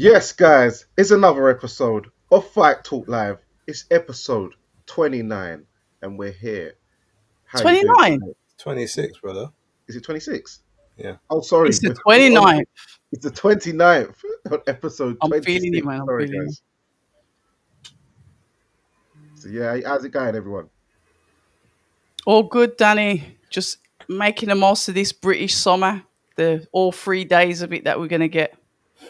Yes, guys, it's another episode of Fight Talk Live. It's episode 29, and we're here. How you doing 29. today? 26, brother. Is it 26? Yeah. Oh, sorry. It's the We're on, 29th. it's the 29th on episode I'm feeling it, 26. man. I'm Sorry, feeling it. guys. So, yeah, how's it going, everyone? All good, Danny. Just making the most of this British summer. The all 3 days of it that we're gonna get.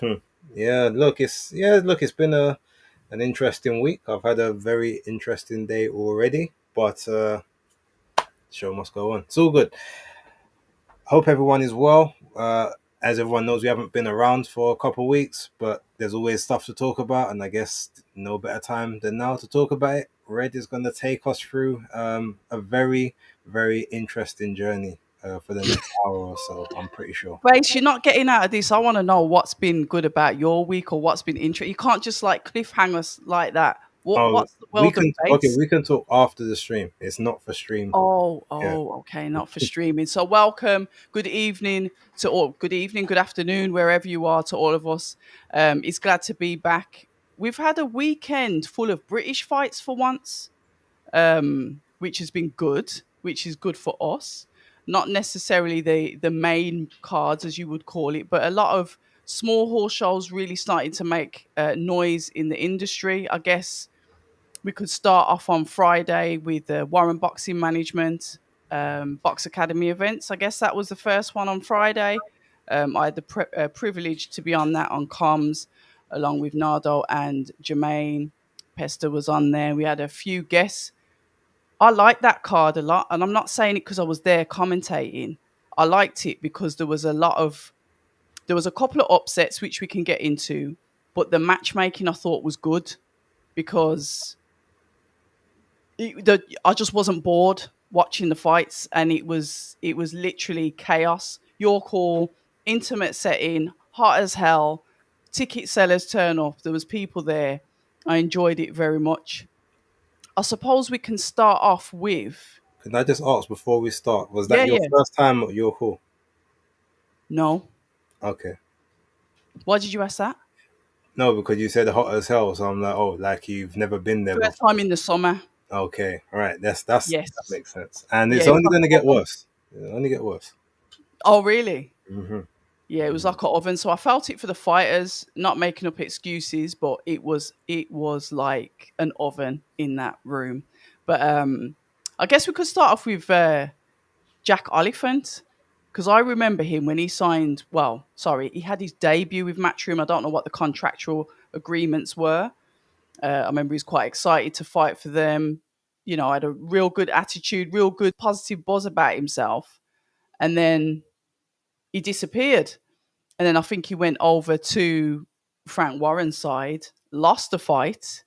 Hmm. It's been an interesting week. I've had a very interesting day already, but show must go on. It's all good. Hope everyone is well. As everyone knows, we haven't been around for a couple of weeks, but there's always stuff to talk about, and I guess no better time than now to talk about it. Red is going to take us through a very, very interesting journey for the next hour or so, I'm pretty sure. Grace, you're not getting out of this. I want to know what's been good about your week or what's been interesting. You can't just like cliffhanger us like that. Oh, What's the world of base? we can talk after the stream. It's not for stream. Yeah. Okay, not for streaming. So welcome, good evening to all, good evening, good afternoon, wherever you are to all of us. It's glad to be back. We've had a weekend full of British fights for once, which has been good, which is good for us. Not necessarily the main cards as you would call it, but a lot of small horse shows really starting to make noise in the industry. I guess we could start off on Friday with the Warren Boxing Management Box Academy events. I guess that was the first one on Friday. I had the privilege to be on that on comms along with Nardo and Jermaine. Pester was on there. We had a few guests. I liked that card a lot, and I'm not saying it because I was there commentating. I liked it because there was a couple of upsets which we can get into, but the matchmaking I thought was good because I just wasn't bored watching the fights, and it was literally chaos. Your call, intimate setting, hot as hell. Ticket sellers turn up. There was people there. I enjoyed it very much. I suppose we can start off with Can I just ask before we start, was that yeah, your yeah. first time at your call? No, Okay. why did you ask that? No, because you said hot as hell, so I'm like, oh, like you've never been there First time before. in the summer. Okay, all right, that Yes. makes sense, and Yeah, it's it was only like going to an get oven. worse. It'll only get worse. Oh, really? Hmm. Yeah, it was like an oven. So I felt it for the fighters, not making up excuses, but it was like an oven in that room. But I guess we could start off with Jack Oliphant because I remember him when he signed. Well, sorry, he had his debut with Matchroom. I don't know what the contractual agreements were. I remember he was quite excited to fight for them. You know, had a real good attitude, real good positive buzz about himself, and then he disappeared. And then I think he went over to Frank Warren's side, lost the fight,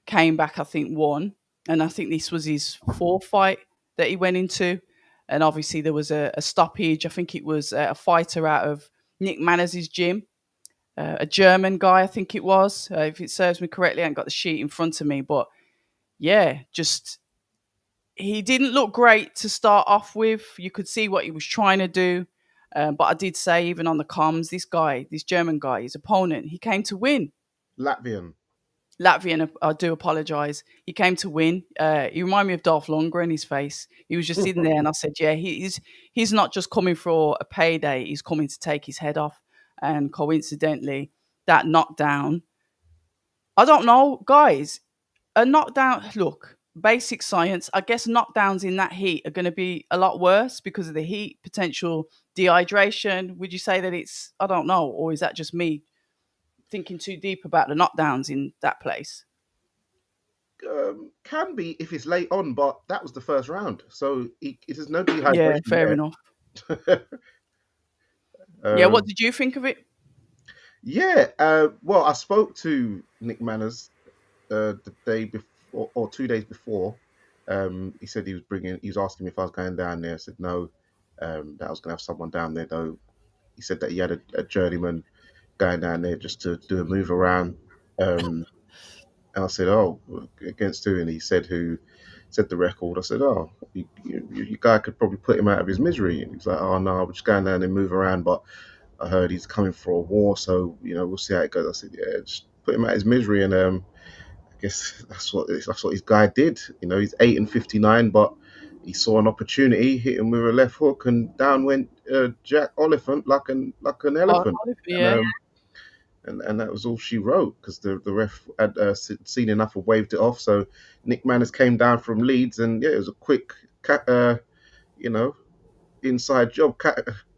came back, I think, won. And I think this was his fourth fight that he went into. And obviously, there was a stoppage. I think it was a fighter out of Nick Manners' gym, a German guy, I think it was. If it serves me correctly, I haven't got the sheet in front of me. But yeah, just he didn't look great to start off with. You could see what he was trying to do. But I did say, even on the comms, this guy, this German guy, his opponent, he came to win. Latvian. Latvian, I do apologise. He came to win. He reminded me of Dolph Lundgren, his face. He was just sitting there, and I said, "Yeah, he's not just coming for a payday. He's coming to take his head off." And coincidentally, that knockdown. I don't know, guys. A knockdown. Look, basic science. I guess knockdowns in that heat are going to be a lot worse because of the heat, potential dehydration. Would you say that it's? I don't know, or is that just me thinking too deep about the knockdowns in that place? Can be if it's late on, but that was the first round. So it is no Yeah, dehydration fair enough. there. Yeah, what um, did you think of it? yeah, well, I spoke to Nick Manners the day before or 2 days before. He said he was asking me if I was going down there. I said no, that I was going to have someone down there though. He said that he had a journeyman going down there just to do a move around. And I said, oh, against who? And he said who said the record. I said, oh, you guy could probably put him out of his misery. And he's like, oh no, we're just going down and move around. But I heard he's coming for a war, so we'll see how it goes. I said, yeah, just put him at his misery, and I guess that's what his guy did. He's 8-59, but he saw an opportunity, hit him with a left hook, and down went Jack Oliphant like an Oh, elephant, and yeah. and that was all she wrote, because the ref had seen enough and waved it off. So Nick Manners came down from Leeds, and yeah, it was a quick, you know, inside job,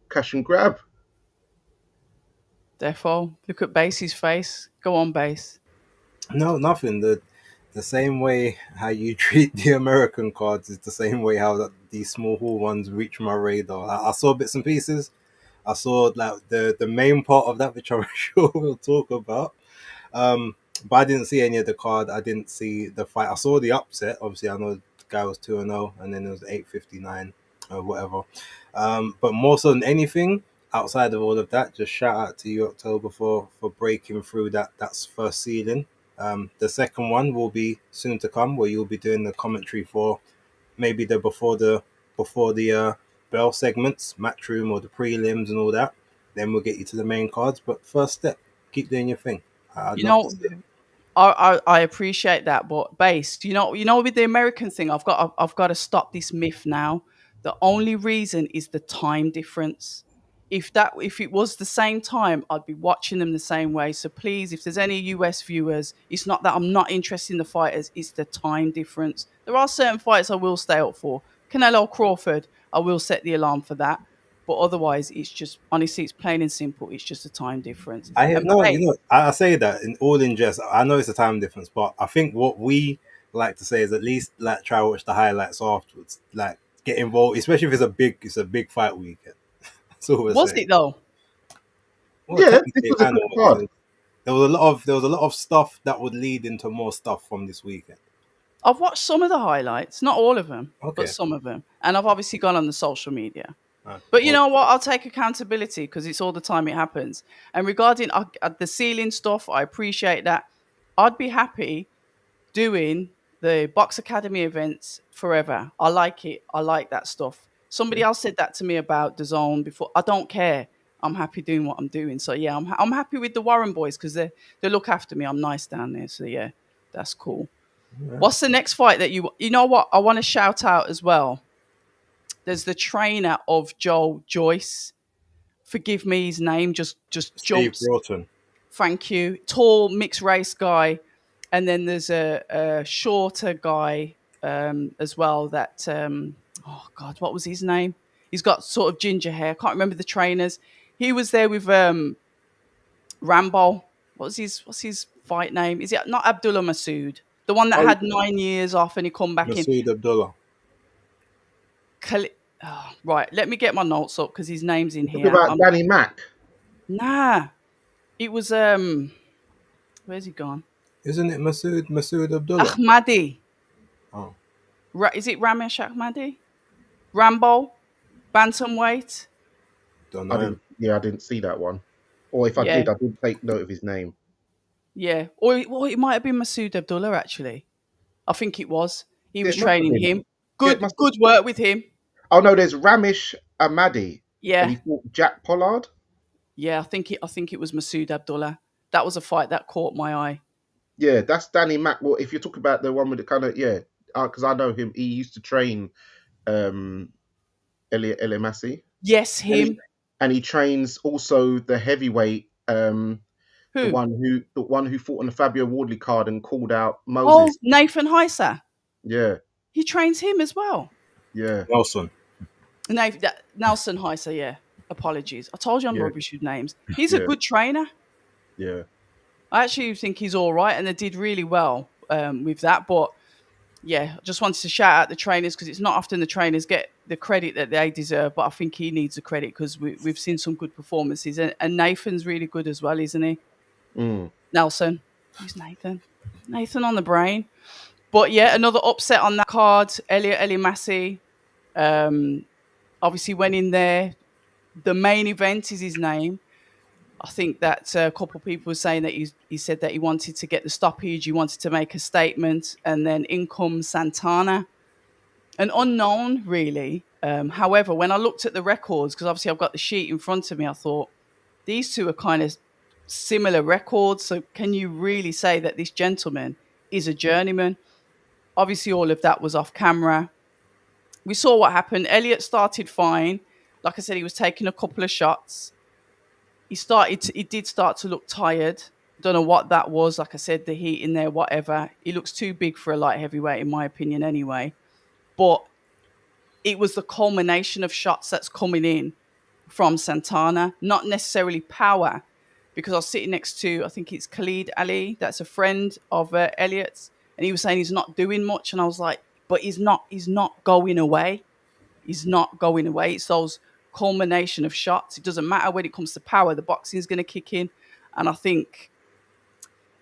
cash and grab. Defo, look at Bass's face. Go on, Bass. No, nothing. The same way how you treat the American cards is the same way how these small hall ones reach my radar. I saw bits and pieces. I saw like the main part of that, which I'm sure we'll talk about. But I didn't see any of the card. I didn't see the fight. I saw the upset. Obviously, I know the guy was 2-0, and then it was 8:59 or whatever. But more so than anything, outside of all of that, just shout out to you, October, for breaking through that's first ceiling. The second one will be soon to come, where you'll be doing the commentary for maybe the before the bell segments, matchroom or the prelims and all that. Then we'll get you to the main cards. But first step, keep doing your thing. I'd You love to know, see it. I appreciate that, but Bass, with the American thing, I've got to stop this myth now. The only reason is the time difference. If it was the same time, I'd be watching them the same way. So please, if there's any US viewers, it's not that I'm not interested in the fighters, it's the time difference. There are certain fights I will stay up for. Canelo Crawford, I will set the alarm for that. But otherwise, it's just honestly, it's plain and simple. It's just a time difference. I And no, Bass, I say that in jest. I know it's a time difference, but I think what we like to say is at least like try to watch the highlights afterwards. Like get involved, especially if it's a big fight weekend. That's all we're was saying. it though? Well, Yeah, this technically, was a I know good card. there was a lot of stuff that would lead into more stuff from this weekend. I've watched some of the highlights, not all of them, but Okay. some of them. And I've obviously gone on the social media. Alright. But you know what? I'll take accountability because it's all the time it happens. And regarding the ceiling stuff, I appreciate that. I'd be happy doing the Box Academy events forever. I like it. I like that stuff. Somebody else said that to me about the zone before. I don't care. I'm happy doing what I'm doing. So yeah, I'm happy with the Warren boys because they look after me. I'm nice down there. So yeah, that's cool. What's the next fight that you know what? I want to shout out as well. There's the trainer of Joe Joyce. Forgive me, his name just Steve jumps. Broughton. Thank you. Tall mixed race guy, and then there's a shorter guy as well. That oh god, what was his name? He's got sort of ginger hair. Can't remember the trainers. He was there with Rambo. What's his fight name? Is it not Abdullah Masood? The one that Oh, had 9 years off and he come back in. Masood Abdullah. Oh, right, let me get my notes up because his name's in talk here. about Danny Mack. Nah, it was where's he gone? Isn't it Masood Abdullah? Ahmadi. Oh. Is it Ramesh Ahmadi? Rambo, bantamweight. Don't know. I didn't see that one. Or if I Yeah. did, I did take note of his name. Yeah, or it might have been Masood Abdullah actually. I think it was. He was it must have training been. him. Yeah, Good, it must good work with him. Oh no, there's Ramesh Ahmadi, and he Yeah, fought Jack Pollard. yeah. I think it was Masood Abdullah. That was a fight that caught my eye. Yeah, that's Danny Mack. Well, if you talk about the one with the kind of because I know him. He used to train Elliot Elimasi, Yes, and him. he trains also the heavyweight, the Who? one who fought on the Fabio Wardley card and called out Oh, Moses. Nathan Heiser. Yeah, He trains him as well. yeah. Nelson. Nelson Heiser, yeah. Apologies. I told you I'm Yeah. rubbish with names. He's a Yeah. good trainer. Yeah. I actually think he's all right, and they did really well with that. But yeah, I just wanted to shout out the trainers because it's not often the trainers get the credit that they deserve. But I think he needs the credit because we've seen some good performances, and Nathan's really good as well, isn't he? Mm. Nelson, who's Nathan? Nathan on the brain. But yeah, another upset on that card. Elliot Elimasi obviously went in there. The main event is his name. I think that a couple of people were saying that he said that he wanted to get the stoppage, he wanted to make a statement, and then in comes Santana. An unknown, really. However, when I looked at the records, because obviously I've got the sheet in front of me, I thought, these two are kind of similar records. So can you really say that this gentleman is a journeyman? Obviously, all of that was off camera. We saw what happened. Elliot started fine. Like I said, he was taking a couple of shots. He did start to look tired. Don't know what that was. Like I said, the heat in there, whatever. He looks too big for a light heavyweight, in my opinion, anyway. But it was the culmination of shots that's coming in from Santana, not necessarily power, because I was sitting next to, I think it's Khalid Ali, that's a friend of Elliot's, and he was saying he's not doing much, and I was like, but he's not going away. He's not going away. It's those culmination of shots. It doesn't matter when it comes to power. The boxing is going to kick in, and I think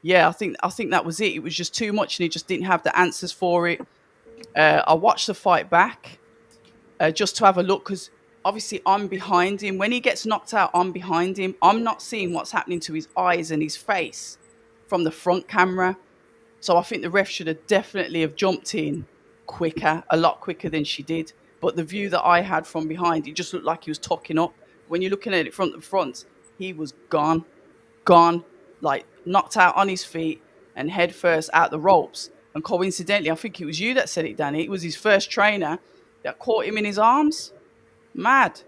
that was it. It was just too much, and he just didn't have the answers for it. I watched the fight back just to have a look, because obviously I'm behind him. When he gets knocked out, I'm behind him. I'm not seeing what's happening to his eyes and his face from the front camera. So I think the ref should have definitely have jumped in quicker, a lot quicker than she did. But the view that I had from behind, it just looked like he was tucking up. When you're looking at it from the front, he was gone, like knocked out on his feet and head first out the ropes. And coincidentally, I think it was you that said it, Danny. It was his first trainer that caught him in his arms. Mad.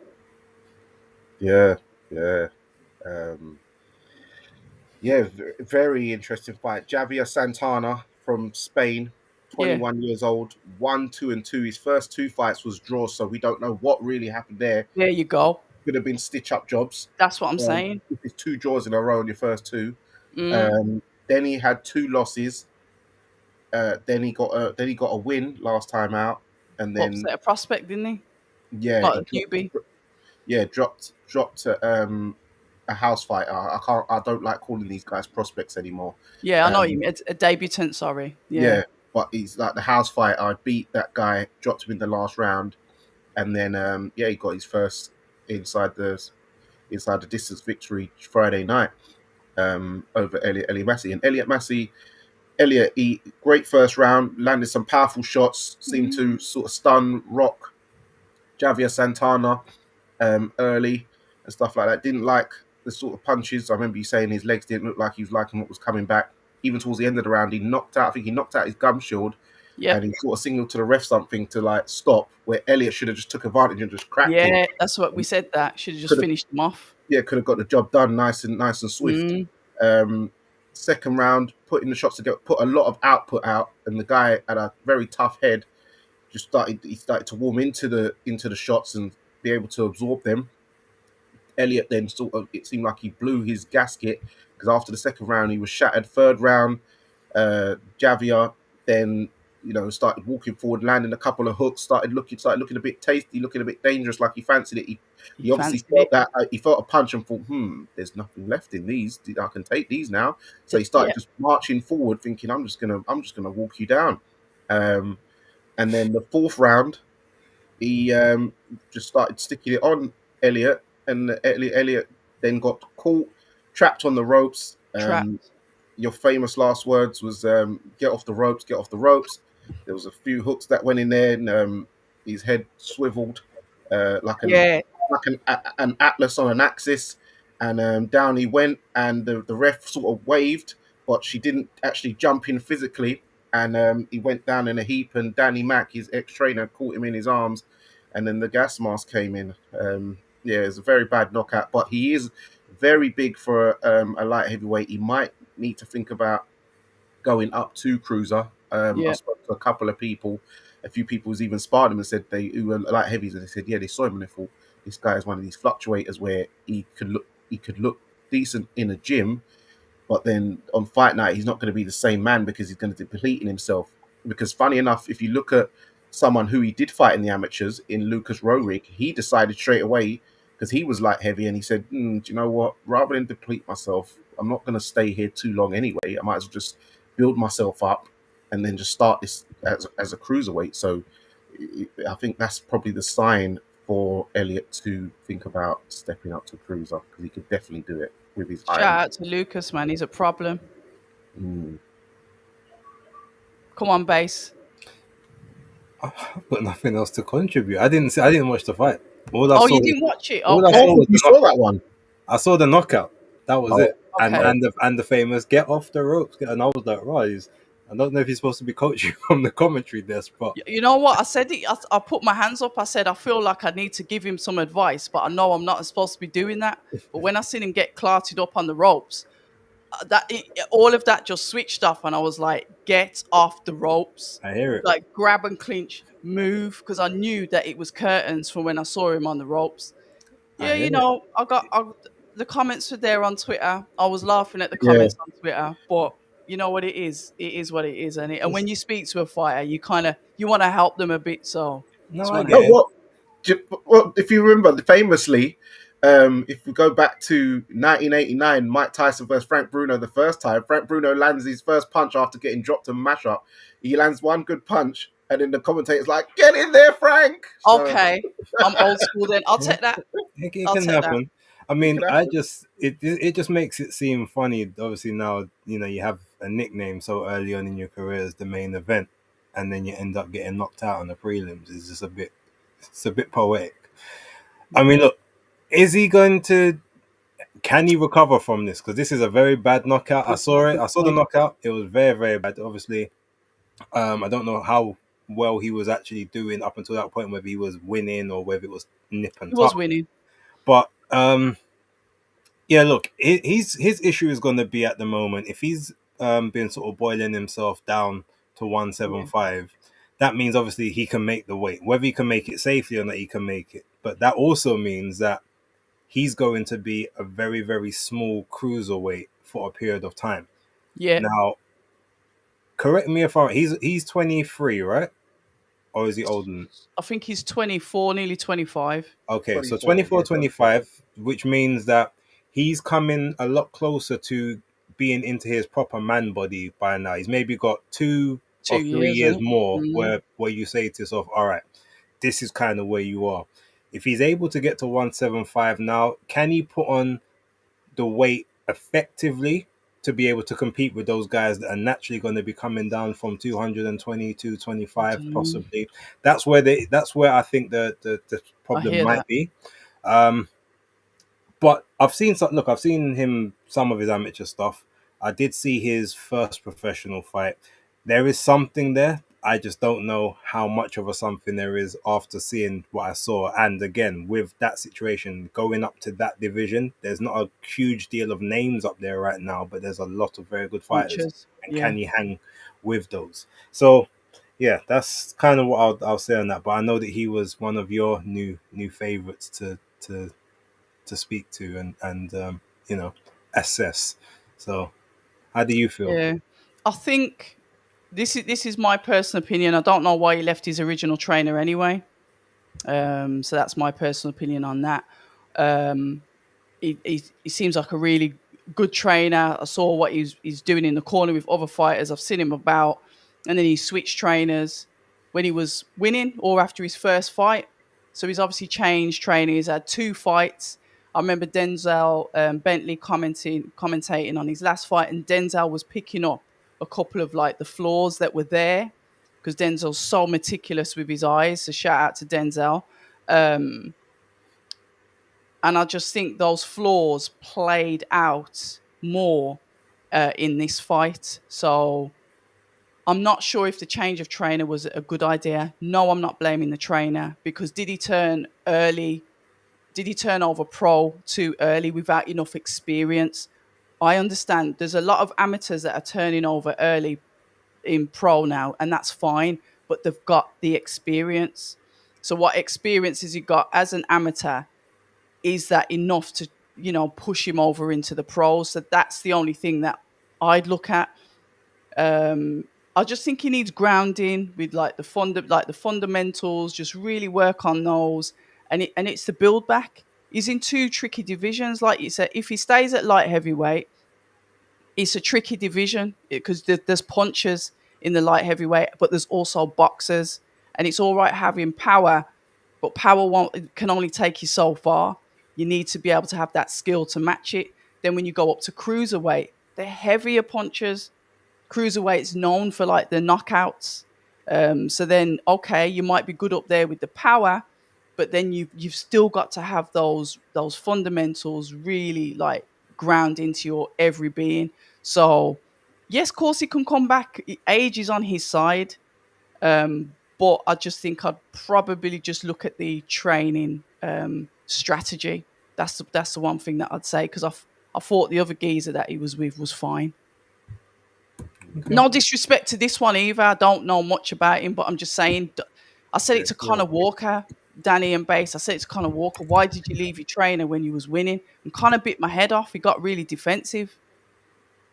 Yeah. Very interesting fight. Javier Santana from Spain, 21 years old, 1, 2, and 2. His first 2 fights was draws, so we don't know what really happened there. There you go. Could have been stitch-up jobs. That's what I'm saying. It's 2 draws in a row in your first 2. Then he had 2 losses. Then he got a win last time out, and then upset a prospect, didn't he? Yeah, like a newbie. Dropped a house fighter. I don't like calling these guys prospects anymore. Yeah, I know you mean. It's a debutant. Sorry. Yeah, but he's like the house fighter. I beat that guy, dropped him in the last round, and then he got his first inside the distance victory Friday night over Elliot Massey. And Elliot, he great first round, landed some powerful shots, seemed to sort of stun, rock Javier Santana early and stuff like that. Didn't like the sort of punches. I remember you saying his legs didn't look like he was liking what was coming back. Even towards the end of the round, he knocked out his gum shield. Yeah. And he sort of signaled to the ref something to like stop, where Elliot should have just took advantage and just cracked him. Yeah, that's what we said. That should have just finished him off. Yeah, could have got the job done nice and swift. Second round, putting the shots together, put a lot of output out, and the guy had a very tough head. He started to warm into the shots and be able to absorb them. Elliot then it seemed like he blew his gasket, because after the second round he was shattered. Third round, Javier then started walking forward, landing a couple of hooks, started looking a bit tasty, looking a bit dangerous, like he fancied it. He obviously felt that he felt a punch and thought, there's nothing left in these. I can take these now. So he started just marching forward, thinking, I'm just gonna walk you down. And then the fourth round, he just started sticking it on Elliot, and Elliot then got caught, trapped on the ropes. Your famous last words was, get off the ropes, get off the ropes. There was a few hooks that went in there, and his head swiveled like an atlas on an axis, and down he went, and the ref sort of waved, but she didn't actually jump in physically, and he went down in a heap, and Danny Mack, his ex-trainer, caught him in his arms, and then the gas mask came in. It was a very bad knockout, but he is very big for a light heavyweight. He might need to think about going up to cruiser. I spoke to a few people who's even sparred him and said who were light heavies, and they said, they saw him and they thought, this guy is one of these fluctuators where he could look decent in a gym, but then on fight night he's not going to be the same man, because he's going to deplete in himself. Because funny enough, if you look at someone who he did fight in the amateurs, in Lucas Rohrig, he decided straight away, because he was light heavy, and he said, do you know what, rather than deplete myself, I'm not going to stay here too long anyway. I might as well just build myself up and then just start this as a cruiserweight. So I think that's probably the sign for Elliot to think about stepping up to cruiser, because he could definitely do it with his Shout out to Lucas, man. He's a problem. Come on, Base. I've got nothing else to contribute. I didn't watch the fight. You didn't watch it? You saw that one? I saw the knockout. That was Oh, it, and Okay. the famous get off the ropes. And I was like, right, I don't know if he's supposed to be coaching from the commentary desk, but You know what? I said it. I put my hands up. I said I feel like I need to give him some advice, but I know I'm not supposed to be doing that. But when I seen him get clarted up on the ropes, all of that just switched off, and I was like, "Get off the ropes!" I hear it. Like grab and clinch, move, because I knew that it was curtains from when I saw him on the ropes. I Yeah, hear you it. know, the comments were there on Twitter. I was laughing at the yeah. comments on Twitter, but you know what it is? It is what it is, and when you speak to a fighter, you want to help them a bit, so No, just I want to get No, help. it. well, if you remember, famously, if we go back to 1989, Mike Tyson versus Frank Bruno the first time, Frank Bruno lands his first punch after getting dropped and mash up. He lands one good punch, and then the commentator's like, "Get in there, Frank!" So Okay, I'm old school then. I'll Yeah, take that. it I'll can take that. happen. I it mean, can happen. it just makes it seem funny. Obviously, now you have a nickname so early on in your career as the main event, and then you end up getting knocked out on the prelims. It's a bit poetic. I mean, look, is he going to? Can he recover from this? Because this is a very bad knockout. I Good, saw it. good I saw the point. knockout. It was very, very bad. Obviously, I don't know how well he was actually doing up until that point, whether he was winning or whether it was nip He and was tuck. winning. But yeah, look, his issue is going to be at the moment if he's been sort of boiling himself down to Yeah, 175. That means obviously he can make the weight. Whether he can make it safely or not, he can make it. But that also means that he's going to be a very, very small cruiserweight for a period of time. yeah. Now, correct me if I'm. He's 23, right? Or is he older? I think he's 24, nearly 25. Okay, so 24, 24, yeah, 24. 25, which means that he's coming a lot closer to being into his proper man body by now. He's maybe got 2 or 3 2 years, years isn't it? more Mm. where you say to yourself, all right, this is kind of where you are. If he's able to get to 175 now, can he put on the weight effectively to be able to compete with those guys that are naturally going to be coming down from 220 to I 25 don't know. possibly? That's where I think the I problem hear might that. be. um but I've seen him some of his amateur stuff. I did see his first professional fight. There is something there. I just don't know how much of a something there is after seeing what I saw. And again, with that situation going up to that division, there's not a huge deal of names up there right now, but there's a lot of very good fighters. Punches. And Yeah. can he hang with those? So yeah, that's kind of what I'll say on that. But I know that he was one of your new favorites to speak to and you know assess. So how do you feel? Yeah. I think this is my personal opinion. I don't know why he left his original trainer anyway. So that's my personal opinion on that. Um, he seems like a really good trainer. I saw what he's doing in the corner with other fighters. I've seen him about, and then he switched trainers when he was winning or after his first fight. So he's obviously changed trainers. He's had 2 fights. I remember Denzel Bentley commentating on his last fight, and Denzel was picking up a couple of like the flaws that were there because Denzel's so meticulous with his eyes. So shout out to Denzel. Um, and I just think those flaws played out more in this fight. So I'm not sure if the change of trainer was a good idea. No, I'm not blaming the trainer because did he turn early? Did he turn over pro too early without enough experience? I understand there's a lot of amateurs that are turning over early in pro now, and that's fine, but they've got the experience. So, what experience has he got as an amateur? Is that enough to push him over into the pros? So that's the only thing that I'd look at. I just think he needs grounding with like the fundamentals. Just really work on those, and it's the build back. He's in 2 tricky divisions, like you said. If he stays at light heavyweight, it's a tricky division because there's punchers in the light heavyweight, but there's also boxers, and it's all right having power, but power won't can only take you so far. You need to be able to have that skill to match it. Then when you go up to cruiserweight, they're heavier punchers. Cruiserweight's known for like the knockouts. So then, okay, you might be good up there with the power, but then you've still got to have those fundamentals really like ground into your every being. So yes, of course he can come back. Age is on his side, but I just think I'd probably just look at the training strategy. That's the one thing that I'd say, because I thought the other geezer that he was with was fine. Okay. No disrespect to this one either. I don't know much about him, but I'm just saying. I said it to Connor Walker, Danny and Bass. I said it to Connor Walker. Why did you leave your trainer when you was winning? And Connor bit my head off. He got really defensive.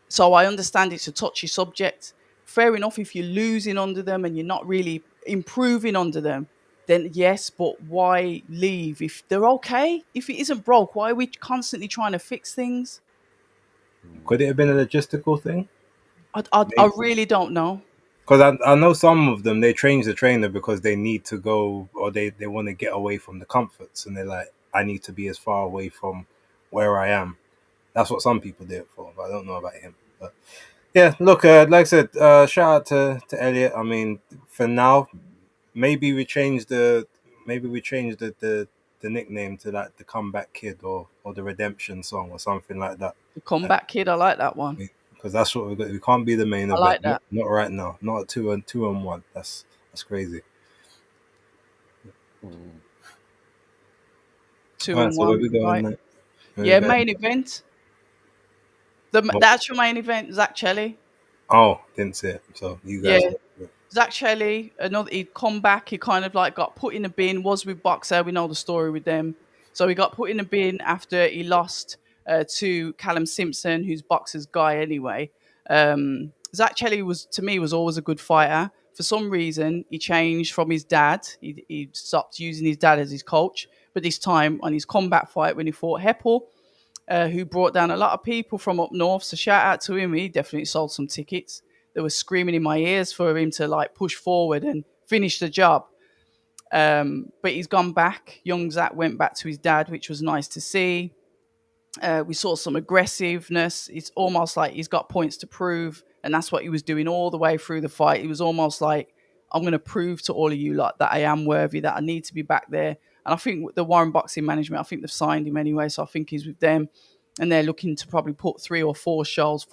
So I understand it's a touchy subject. Fair enough if you're losing under them and you're not really improving under them, then yes, but why leave if they're okay? If it isn't broke, why are we constantly trying to fix things? Could it have been a logistical thing? I really don't know. Because I know some of them, they change the trainer because they need to go, or they want to get away from the comforts, and they're like, I need to be as far away from where I am. That's what some people do it for, but I don't know about him. But yeah, look, like I said, shout out to Elliot. I mean, for now, maybe we change the nickname to like the comeback kid, or the redemption song or something like that. The comeback kid, I like that one. Because that's what we got. We can't be the main I event. like that. Not right now. Not a 2-on-1. That's crazy. Two All right, and so where one. we going Right. next? Yeah, main event. The actual main event, Zach Chelli. Oh, didn't see it. So you guys. Yeah. Zach Chelli, he'd come back. He kind of like got put in a bin. Was with Boxer. We know the story with them. So he got put in a bin after he lost to Callum Simpson, who's Boxer's guy anyway. Zach Chelli was always a good fighter. For some reason, he changed from his dad. He stopped using his dad as his coach. But this time on his combat fight when he fought Heppel, who brought down a lot of people from up north. So shout out to him. He definitely sold some tickets. They were screaming in my ears for him to like push forward and finish the job. But he's gone back. Young Zach went back to his dad, which was nice to see. We saw some aggressiveness. It's almost like he's got points to prove, and that's what he was doing all the way through the fight. He was almost like, I'm going to prove to all of you like that I am worthy, that I need to be back there. And I think the Warren Boxing Management, I think they've signed him anyway, so I think he's with them, and they're looking to probably put 3 or 4 shows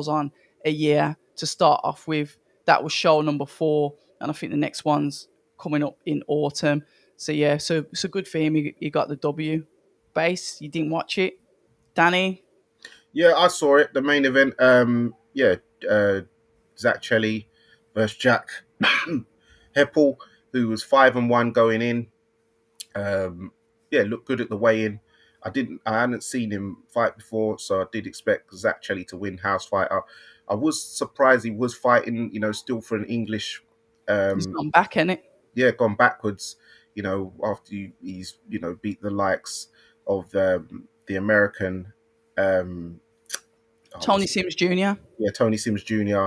on a year to start off with. That was show number 4, and I think the next one's coming up in autumn. So yeah, so good for him. He got the W. Base, you didn't watch it, Danny? Yeah, I saw it. The main event. Zach Chelli versus Jack Heppel, who was 5-1 going in. Looked good at the weigh-in. I hadn't seen him fight before, so I did expect Zach Chelli to win house fighter. I was surprised he was fighting, still for an English. He's gone back, innit? Yeah, gone backwards. After he's beat the likes of the American. Tony Sims Jr. Yeah, Tony Sims Jr.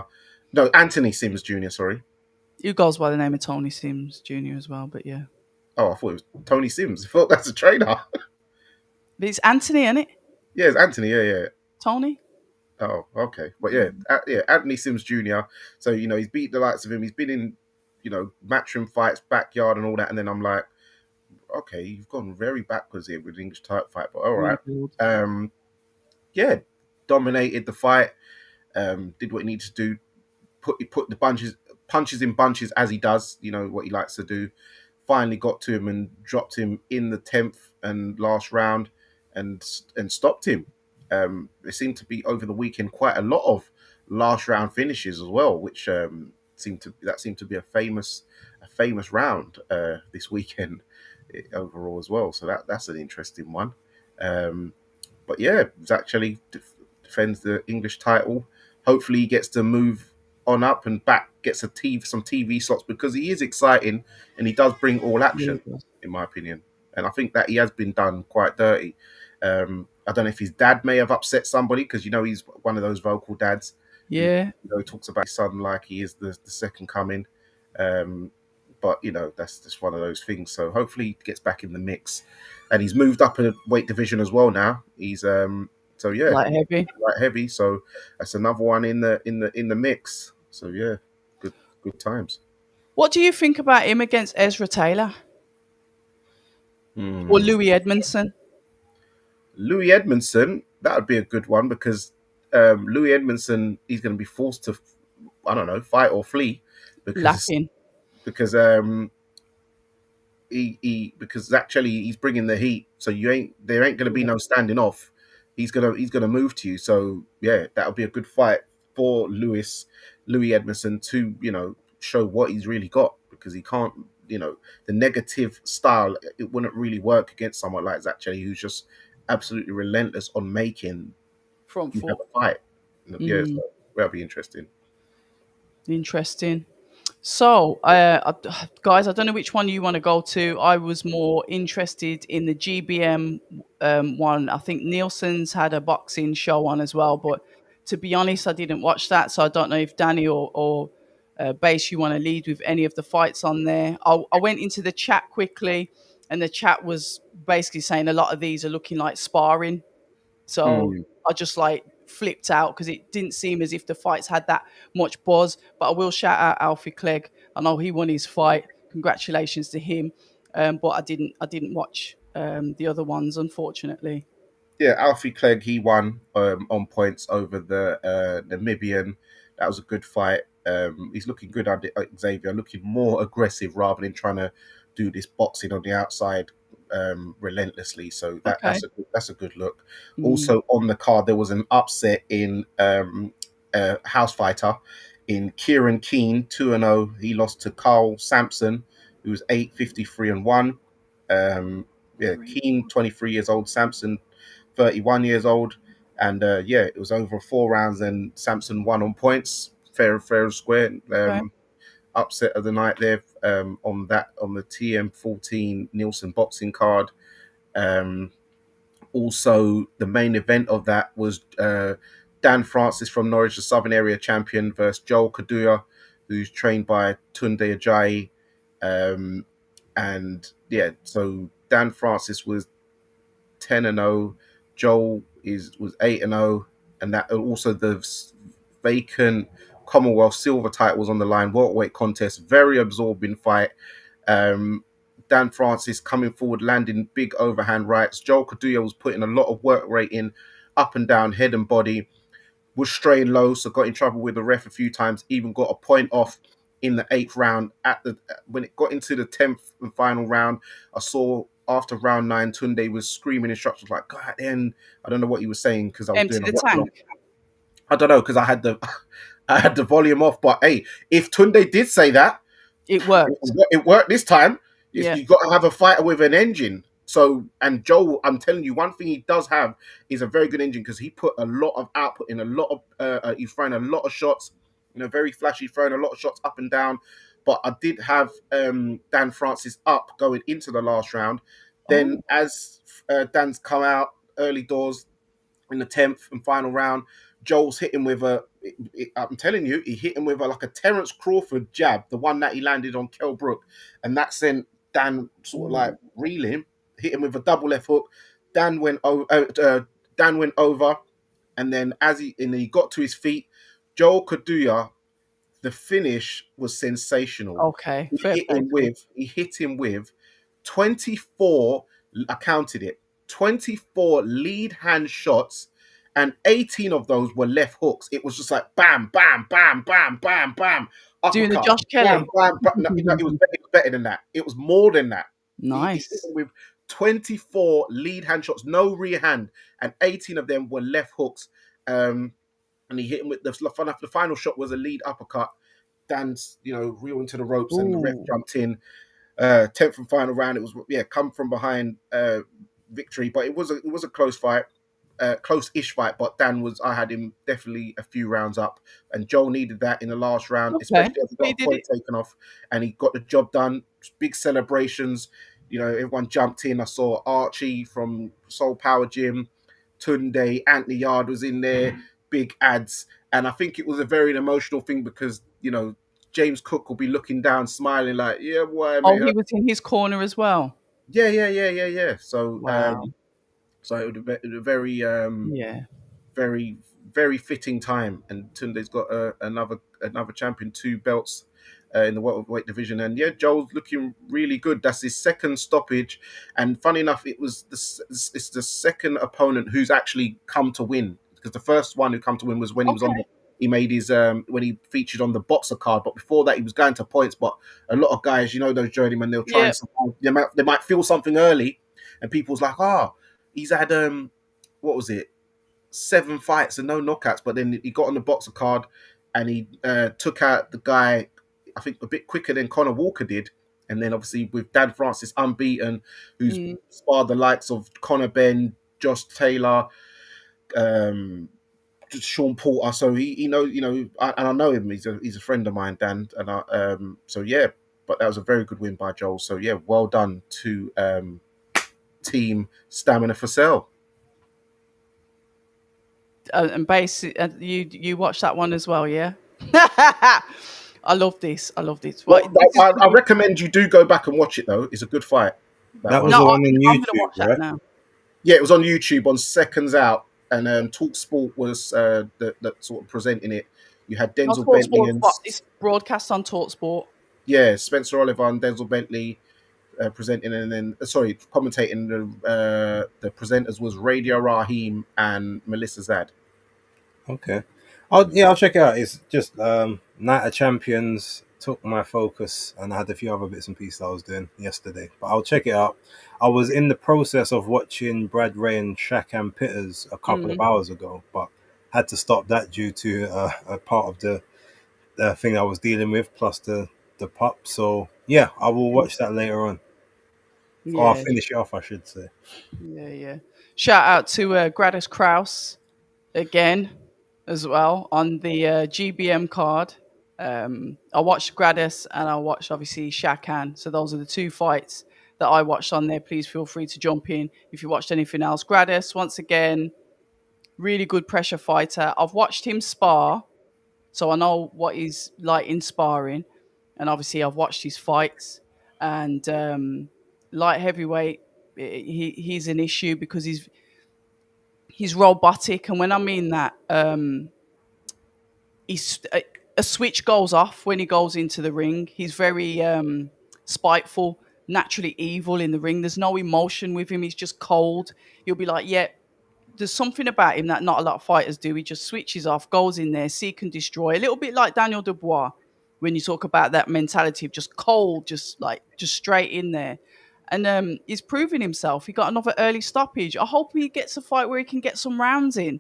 No, Anthony Sims Jr. Sorry. Who goes by the name of Tony Sims Jr. as well, but yeah. Oh, I thought it was Tony Sims. I thought that's a trainer. But it's Anthony, isn't it? Yeah, it's Anthony. Yeah. Tony? Oh, okay. But yeah, Anthony Sims Jr. So, he's beat the likes of him. He's been in, matchroom fights, backyard and all that. And then I'm like, okay, you've gone very backwards here with the English title fight. But all right. Dominated the fight. Did what he needed to do. Put the punches in bunches as he does, what he likes to do. Finally got to him and dropped him in the 10th and last round and stopped him. There seemed to be over the weekend quite a lot of last round finishes as well, which seemed to be a famous round this weekend overall as well. So that's an interesting one. But yeah, Zach Chelli defends the English title. Hopefully he gets to move on up and back, gets some TV slots, because he is exciting and he does bring all action, in my opinion. And I think that he has been done quite dirty. I don't know if his dad may have upset somebody, because he's one of those vocal dads. Yeah. He talks about his son like he is the second coming. But that's just one of those things. So hopefully he gets back in the mix, and he's moved up in a weight division as well now. He's light heavy. So that's another one in the mix. So yeah, good times. What do you think about him against Ezra Taylor? or Hmm. Louis Edmondson? Louis Edmondson, that would be a good one because Louis Edmondson, he's going to be forced to, I don't know, fight or flee because Lapping because because actually he's bringing the heat, so there ain't going to be no standing off. He's gonna move to you. So yeah, that'll be a good fight for Louis Edmondson to show what he's really got because he can't the negative style, it wouldn't really work against someone like Zachary who's just absolutely relentless on making front you have foot. a fight. Yeah, Mm, so that'll be interesting. interesting. So, guys, I don't know which one you want to go to. I was more interested in the GBM one. I think Nielsen's had a boxing show on as well, but to be honest, I didn't watch that, so I don't know if Danny or Base, you want to lead with any of the fights on there. I went into the chat quickly, and the chat was basically saying a lot of these are looking like sparring. So Hmm. I just like flipped out because it didn't seem as if the fights had that much buzz. But I will shout out Alfie Clegg. I know he won his fight. Congratulations to him. But I didn't watch the other ones, unfortunately. Yeah, Alfie Clegg, he won on points over the Namibian. That was a good fight. He's looking good under Xavier, looking more aggressive rather than trying to do this boxing on the outside relentlessly. So Okay. that's a good look. Mm. Also on the card, there was an upset in House Fighter in Kieran Keane 2-0. He lost to Carl Sampson, who was 8-53-1. Um, yeah, Keane 23 years old, Sampson 31 years old. And yeah, it was over 4 rounds and Samson won on points, fair and square. Okay. Upset of the night there on the TM14 Nielsen boxing card. Um, Also, the main event of that was Dan Francis from Norwich, the Southern Area champion, versus Joel Kaduya, who's trained by Tunde Ajayi. Um, and yeah, so Dan Francis was 10-0. Joel was 8-0, and that also the vacant Commonwealth silver title was on the line. Welterweight contest, very absorbing fight. Um, Dan Francis coming forward, landing big overhand rights. Joel Kaduya was putting a lot of work rate in, up and down, head and body. Was straying low, so got in trouble with the ref a few times. Even got a point off in the 8th round. When it got into the 10th and final round, I saw after round 9, Tunde was screaming instructions like "God," then I don't know what he was saying because I was Empty doing a the watch along. tank. I don't know because I had the I had the volume off. But hey, if Tunde did say that, It worked. it worked this time. Yeah. You got to have a fighter with an engine. So, and Joel, I'm telling you, one thing he does have is a very good engine because he put a lot of output in, a lot of, he's throwing a lot of shots, very flashy, throwing a lot of shots up and down. But I did have Dan Francis up going into the last round. Then, Oh, as Dan's come out early doors, in the 10th and final round. Joel's hit him with I'm telling you, he hit him with like a Terence Crawford jab, the one that he landed on Kell Brook. And that sent Dan sort of like reeling, hit him with a double left hook. Dan went over, Dan went over, and then he got to his feet, Joel Kaduya, the finish was sensational. okay. Fair play to him. He hit him with 24, I counted it, 24 lead hand shots, and 18 of those were left hooks. It was just like bam, bam, bam, bam, bam, bam, Doing the uppercut, Josh bam, Kelly. bam, bam. No, it was better than that. It was more than that. He hit Nice. him with 24 lead hand shots, no rear hand, and 18 of them were left hooks. And he hit him with the final shot was a lead uppercut. Dan's, reeled into the ropes and the ref Ooh. jumped in. 10th and final round, it was come from behind victory, but it was a close fight, close-ish fight. But I had him definitely a few rounds up, and Joel needed that in the last round, Okay. especially as he But got he a did point it. taken off, and he got the job done. Big celebrations, everyone jumped in. I saw Archie from Soul Power Gym, Tunde, Anthony Yard was in there, big ads, and I think it was a very emotional thing because James Cook will be looking down, smiling like, "Yeah, boy, Oh, mate." he was in his corner as well. Yeah, yeah, yeah, yeah, yeah. So, Wow. it would be a very, Yeah. very, very fitting time. And Tunde's got another champion, 2 belts in the welterweight division. And yeah, Joel's looking really good. That's his second stoppage, and funny enough, it's the second opponent who's actually come to win, because the first one who come to win was when he was on Okay. he made his when he featured on the boxer card, but before that he was going to points. But a lot of guys, those journeymen, they'll try Yeah. and they might feel something early, and people's like, he's had what was it, 7 fights and no knockouts, but then he got on the boxer card and he took out the guy, I think, a bit quicker than Conor Walker did. And then obviously with Dan Francis unbeaten, who's Mm. sparred the likes of Conor Benn, Josh Taylor, um, Sean Porter. So he knows, and I know him. He's a friend of mine, Dan. And so yeah, but that was a very good win by Joel. So yeah, well done to Team Stamina for Sale. And basically, you watched that one as well, yeah? I love this. Well, This is I recommend you do go back and watch it though. It's a good fight. That was no, the one on I'm gonna YouTube, watch that right? now. Yeah, it was on YouTube on Seconds Out, and Talk Sport was the sort of presenting it. You had Not Denzel Bentley TalkSport, and but it's broadcast on TalkSport. yeah, Spencer Oliver and Denzel Bentley presenting, and then commentating. The presenters was Radio Raheem and Melissa Zad. Okay. I'll check it out. It's just Night of Champions took my focus, and I had a few other bits and pieces I was doing yesterday. But I'll check it out. I was in the process of watching Brad Ray and Shakan Pitters a couple of hours ago, but had to stop that due to a part of the thing I was dealing with, plus the pup. So yeah, I will watch that later on. Or I'll Yeah, finish it off, I should say. yeah. Shout out to Gradis Kraus again as well on the GBM card. I watched Gradis and I watched obviously Shakan. So those are the two fights that I watched on there. Please feel free to jump in if you watched anything else. Gradis, once again, really good pressure fighter. I've watched him spar, so I know what he's like in sparring. And obviously I've watched his fights. And light heavyweight, he's an issue because he's robotic. And when I mean that, he's a switch goes off when he goes into the ring. He's very spiteful, naturally evil in the ring. There's no emotion with him. He's just cold. You'll be like, yeah, there's something about him that not a lot of fighters do. He just switches off, goes in there, seek and destroy. A little bit like Daniel Dubois when you talk about that mentality of just cold, just straight in there. And he's proving himself. He got another early stoppage. I hope he gets a fight where he can get some rounds in.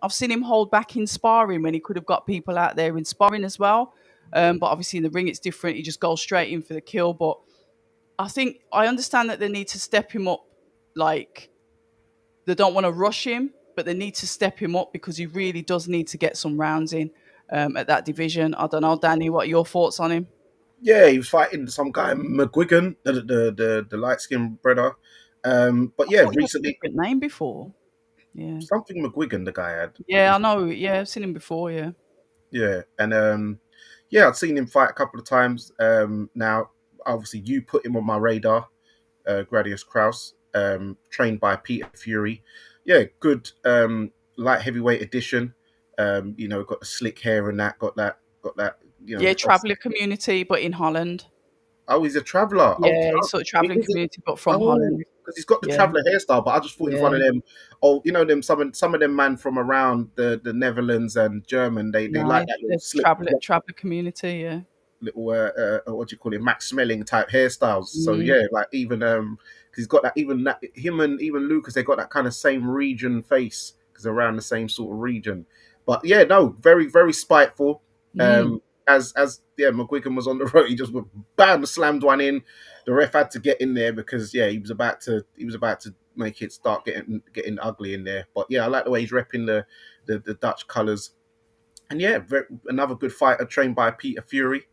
I've seen him hold back in sparring when he could have got people out there in sparring as well. But obviously in the ring it's different. He just goes straight in for the kill. But I understand that they need to step him up. Like, they don't want to rush him, but they need to step him up because he really does need to get some rounds in at that division. I don't know, Danny, what are your thoughts on him? Yeah, he was fighting some guy McGuigan, the light skinned brother. But yeah, I thought he had a recently different name before. Yeah. something McGuigan the guy had. Yeah, I know. Yeah, I've seen him before, yeah. Yeah, and yeah, I've seen him fight a couple of times. Now, obviously, you put him on my radar, Gradius Kraus, trained by Peter Fury. Yeah, good light heavyweight edition. Got the slick hair and that, got that. Yeah, traveller community, but in Holland. Oh, he's a traveller. Yeah, he's sort of travelling community, but from Holland. Because he's got the Yeah. traveller hairstyle, but I just thought he was one of Yeah. them. Oh, them some of them man from around the Netherlands and German. They like that little The slick, traveller community, yeah. little what do you call it, Max Smelling type hairstyles. So Mm. yeah, like even because he's got that, even that, him and even Lucas, they got that kind of same region face because they're around the same sort of region. But yeah, no, very very spiteful. As McGuigan was on the road, he just went, bam, slammed one in. The ref had to get in there because he was about to make it start getting ugly in there. But yeah, I like the way he's repping the Dutch colours. And yeah, another good fighter trained by Peter Fury.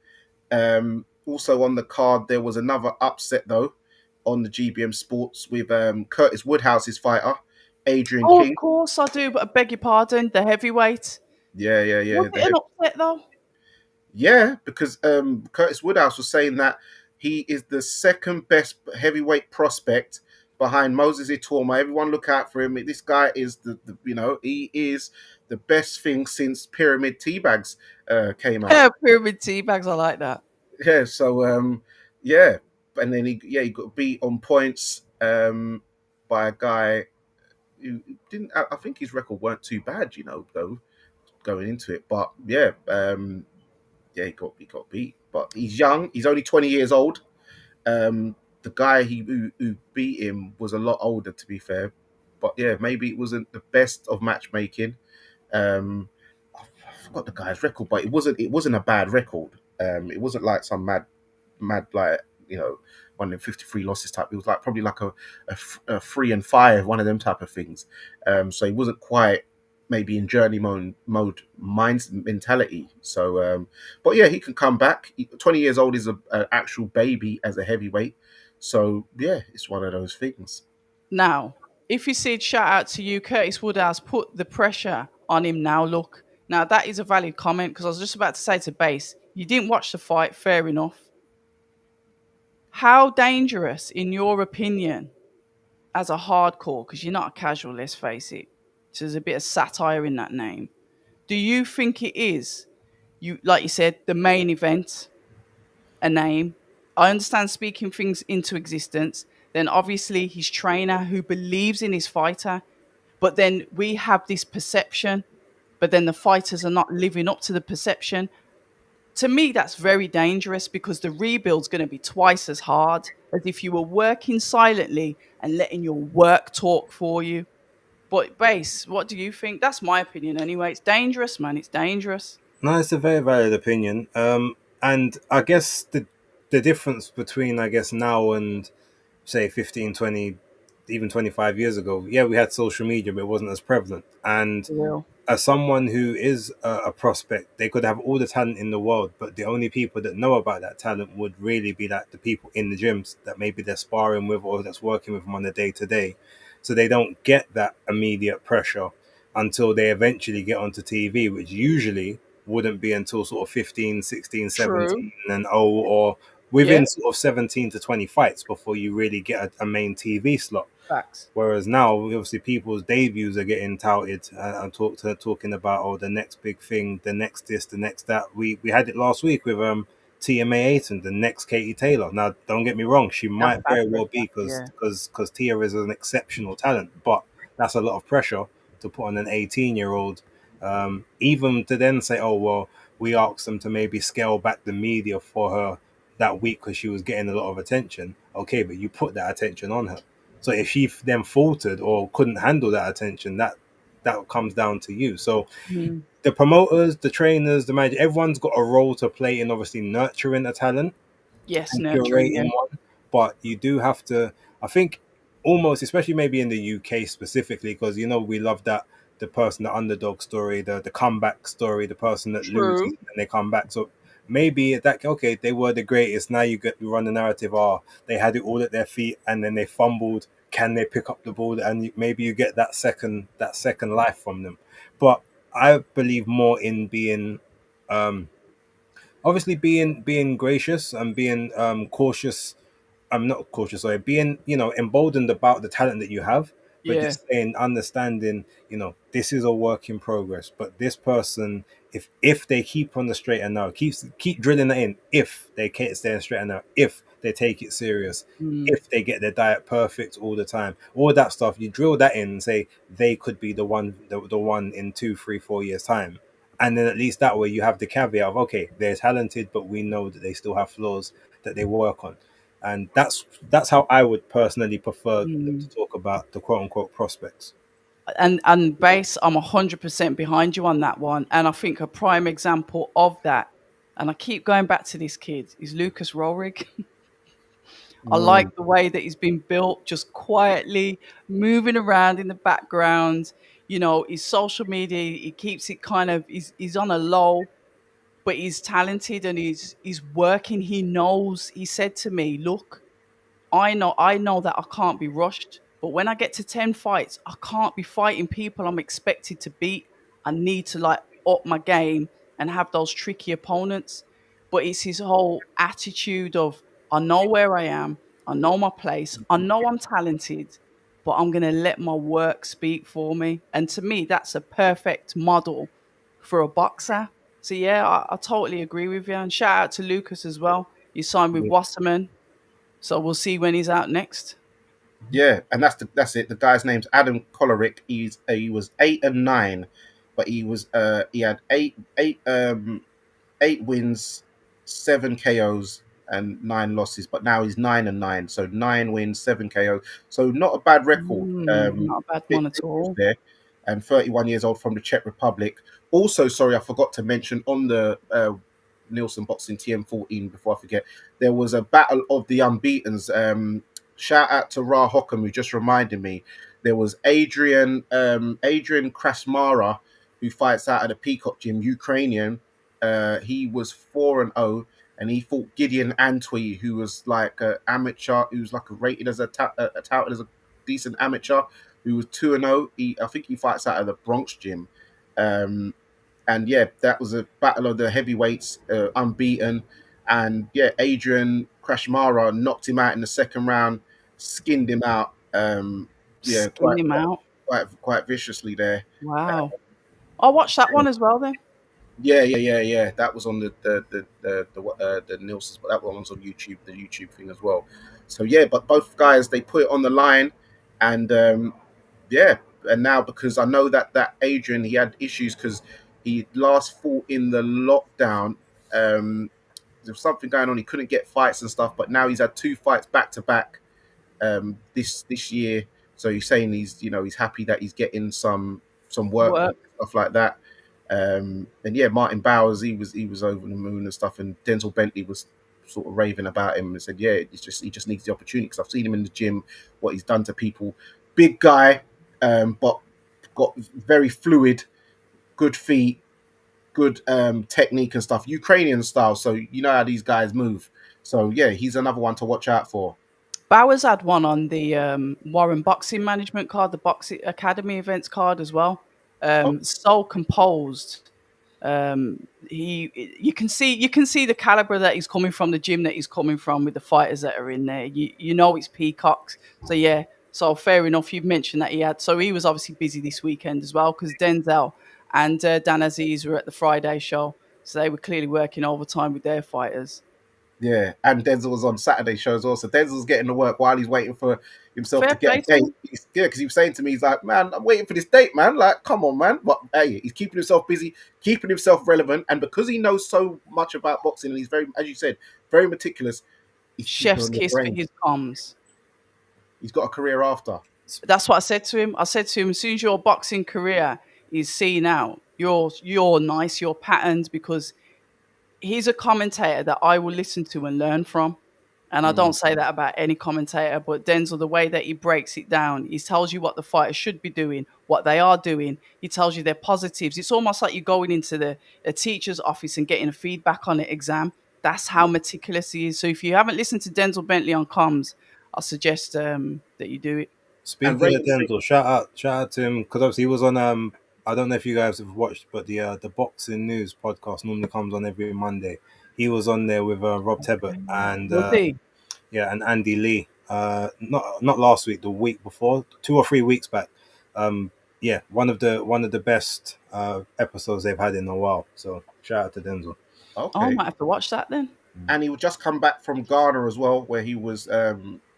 Also on the card, there was another upset though on the GBM Sports with Curtis Woodhouse's fighter, Adrian King. Of course I do, but I beg your pardon, the heavyweight. Yeah. Was it an upset though? Yeah, because Curtis Woodhouse was saying that he is the second best heavyweight prospect behind Moses Itoma. Everyone look out for him. This guy is he is the best thing since Pyramid Teabags came out. Yeah, pyramid tea bags, I like that. Yeah, so yeah, and then he got beat on points by a guy who didn't. I think his record weren't too bad, though going into it. But yeah, yeah, he got beat. But he's young. He's only 20 years old. The guy who beat him was a lot older, to be fair. But yeah, maybe it wasn't the best of matchmaking. Um, I forgot the guy's record, but it wasn't a bad record. It wasn't like some mad like one of them 53 losses type. It was like probably like a 3-5, one of them type of things. So he wasn't quite maybe in journey mode mind mentality. So but yeah, he can come back. 20 years old is an actual baby as a heavyweight. So yeah, it's one of those things. Now, if you said shout out to you, Curtis Woodhouse, put the pressure on him now. Look, now that is a valid comment because I was just about to say to Base, you didn't watch the fight, fair enough. How dangerous, in your opinion, as a hardcore, because you're not a casual, let's face it, so there's a bit of satire in that name. Do you think it is, you like you said, the main event, a name? I understand speaking things into existence. Then obviously his trainer who believes in his fighter, but then we have this perception, but then the fighters are not living up to the perception. To me, that's very dangerous because the rebuild's going to be twice as hard as if you were working silently and letting your work talk for you. But Base, what do you think? That's my opinion anyway. It's dangerous, man. It's dangerous. No, it's a very valid opinion. And I guess the difference between I guess now and say 15, 20, even 25 years ago, yeah, we had social media, but it wasn't as prevalent. And For real. as someone who is a prospect, they could have all the talent in the world, but the only people that know about that talent would really be like the people in the gyms that maybe they're sparring with or that's working with them on a day to day. So they don't get that immediate pressure until they eventually get onto TV, which usually wouldn't be until sort of 15, 16, True. 17, and or Yeah. within sort of 17 to 20 fights before you really get a main TV slot. Facts. Whereas now, obviously, people's debuts are getting touted and talking about the next big thing, the next this, the next that. We had it last week with TMA Ayton, the next Katie Taylor. Now, don't get me wrong, she That's might bad very well pressure. be because Yeah. because Tia is an exceptional talent, but that's a lot of pressure to put on an 18-year-old. Even to then say, oh well, we asked them to maybe scale back the media for her that week because she was getting a lot of attention. Okay, but you put that attention on her. So if she then faltered or couldn't handle that attention, that comes down to you. So Mm. the promoters, the trainers, the manager, everyone's got a role to play in obviously nurturing a talent Yes, and nurturing. curating Yeah. one. But you do have to, I think, almost, especially maybe in the UK specifically, because we love that the person, the underdog story, the comeback story, the person that loses True. and they come back. So maybe that okay, they were the greatest. Now you run the narrative. Oh, they had it all at their feet and then they fumbled. Can they pick up the ball? And maybe you get that second life from them. But I believe more in being um, obviously being gracious and being cautious. I'm not cautious, sorry, being emboldened about the talent that you have, but Yeah. just saying, understanding, this is a work in progress. But this person, if they keep on the straight and narrow, keep drilling it in. If they can't stay on straight and narrow, if they take it serious, Mm. if they get their diet perfect all the time, all that stuff, you drill that in and say they could be the one in 2, 3, 4 years time. And then at least that way you have the caveat of okay, they're talented, but we know that they still have flaws that they work on, and that's how I would personally prefer them to Mm. talk about the quote unquote prospects. And Base, I'm 100% behind you on that one. And I think a prime example of that, and I keep going back to this kid, is Lucas Rohrig. I like Mm. the way that he's been built, just quietly moving around in the background. His social media, he keeps it kind of, he's on a low, but he's talented and he's working. He knows. He said to me, "Look, I know that I can't be rushed, but when I get to 10 fights, I can't be fighting people I'm expected to beat. I need to like up my game and have those tricky opponents." But it's his whole attitude of I know where I am, I know my place, I know I'm talented, but I'm going to let my work speak for me. And to me, that's a perfect model for a boxer. So yeah, I totally agree with you. And shout out to Lucas as well. He signed with Yeah. Wasserman, so we'll see when he's out next. Yeah, and that's it. The guy's name's Adam Kolarick. He was 8-9, but he had eight wins, 7 KOs, and 9 losses. But now he's 9-9, so 9 wins, 7 KOs. So not a bad record. Not a bad Bit one at all. there, and 31 years old from the Czech Republic. Also, sorry, I forgot to mention on the Nielsen Boxing TM14 before I forget, there was a battle of the unbeaten's. Shout out to Ra Hockham who just reminded me. There was Adrian Krasmara who fights out of the Peacock Gym, Ukrainian. He was 4-0, and he fought Gideon Antwi, who was like an amateur, who was like rated as touted as a decent amateur, who was 2-0. I think he fights out of the Bronx Gym. And yeah, that was a battle of the heavyweights, unbeaten. And yeah, Adrian Krashmara knocked him out in the second round, skinned him out. Yeah, Skin him out. quite viciously there. Wow. I'll watch that one as well then. Yeah. That was on the Nielsen's, but that one was on YouTube, the YouTube thing as well. So yeah, but both guys, they put it on the line, and yeah, and now because I know that Adrian, he had issues because he last fought in the lockdown. There was something going on. He couldn't get fights and stuff, but now he's had 2 fights back to back this year. So he's saying he's happy that he's getting some work. Work. Stuff like that. And yeah, Martin Bowers, he was over the moon and stuff, and Denzel Bentley was sort of raving about him and said, yeah, he just needs the opportunity because I've seen him in the gym, what he's done to people. Big guy, but got very fluid, good feet, good technique and stuff, Ukrainian style. So you know how these guys move. So yeah, he's another one to watch out for. Bowers had one on the Warren Boxing Management card, the Boxing Academy events card as well. So composed. You can see the caliber that he's coming from, the gym that he's coming from with the fighters that are in there. You know it's Peacocks. So yeah, so fair enough. You've mentioned that he was obviously busy this weekend as well because Denzel and Dan Aziz were at the Friday show, so they were clearly working overtime with their fighters. Yeah, and Denzel was on Saturday shows also. Denzel's getting to work while he's waiting for himself Fair to get a play to date. him. Yeah, because he was saying to me, he's like, man, I'm waiting for this date, man. Like, come on, man. But hey, he's keeping himself busy, keeping himself relevant, and because he knows so much about boxing, and he's very, as you said, very meticulous. He's keeping Chef's on the kiss for brain. his comms. He's got a career after. That's what I said to him. I said to him, as soon as your boxing career is seen out, you're nice, you're patterned, because he's a commentator that I will listen to and learn from. And I don't say that about any commentator, but Denzel, the way that he breaks it down, he tells you what the fighters should be doing, what they are doing. He tells you their positives. It's almost like you're going into a teacher's office and getting a feedback on an exam. That's how meticulous he is. So if you haven't listened to Denzel Bentley on comms, I suggest that you do it. And Speaking of Denzel, shout out to him because obviously he was on. I don't know if you guys have watched, but the Boxing News podcast normally comes on every Monday. He was on there with Rob Tebbett and Was he? and Andy Lee. Not last week, the week before, 2 or 3 weeks back. Yeah, one of the best episodes they've had in a while. So shout out to Denzel. Oh, I might have to watch that then. And he would just come back from Ghana as well, where he was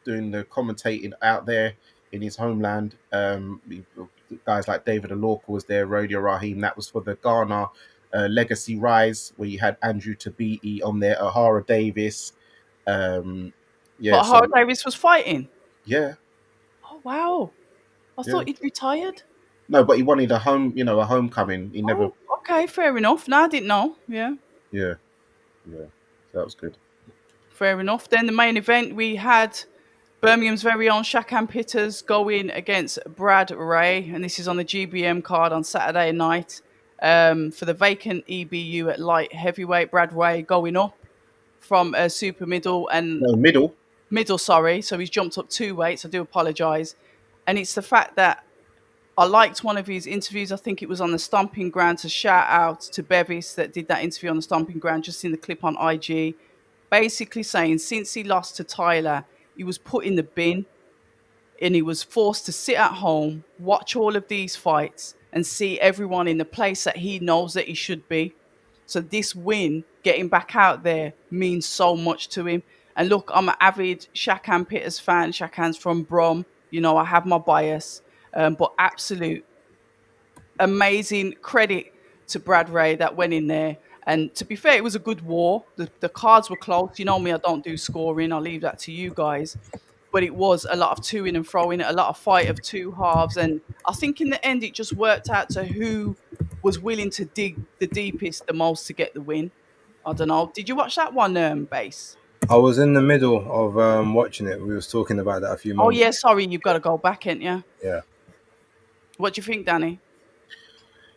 doing the commentating out there in his homeland. Guys like David Alorca was there, Radio Raheem. That was for the Ghana Legacy Rise, where you had Andrew Tabiti on there, O'Hara Davis. But O'Hara Davis was fighting. Yeah. Oh wow! I thought he'd retired. No, but he wanted a homecoming. He never. Okay, fair enough. No, I didn't know. Yeah. Yeah. So that was good. Fair enough. Then the main event, we had Birmingham's very own Shakan Pitters going against Brad Ray, and this is on the GBM card on Saturday night for the vacant EBU at light heavyweight. Brad Ray going up from super middle and middle. Sorry, so he's jumped up 2 weights. I do apologise, and it's the fact that I liked one of his interviews. I think it was on the Stomping Ground. To shout out to Bevis that did that interview on the Stomping Ground. Just in the clip on IG. Basically saying since he lost to Tyler, he was put in the bin and he was forced to sit at home, watch all of these fights and see everyone in the place that he knows that he should be. So this win, getting back out there, means so much to him. And look, I'm an avid Shakan Pitters fan. Shakan's from Brom. You know, I have my bias, but absolute amazing credit to Brad Ray that went in there. And to be fair, it was a good war. The cards were close. You know me, I don't do scoring. I'll leave that to you guys. But it was a lot of to-in and fro-in, a lot of fight of two halves. And I think in the end, it just worked out to who was willing to dig the deepest the most to get the win. I don't know. Did you watch that one, Base? I was in the middle of watching it. We was talking about that a few Oh, moments. yeah, sorry, you've got to go back, ain't you? Yeah. What do you think, Danny?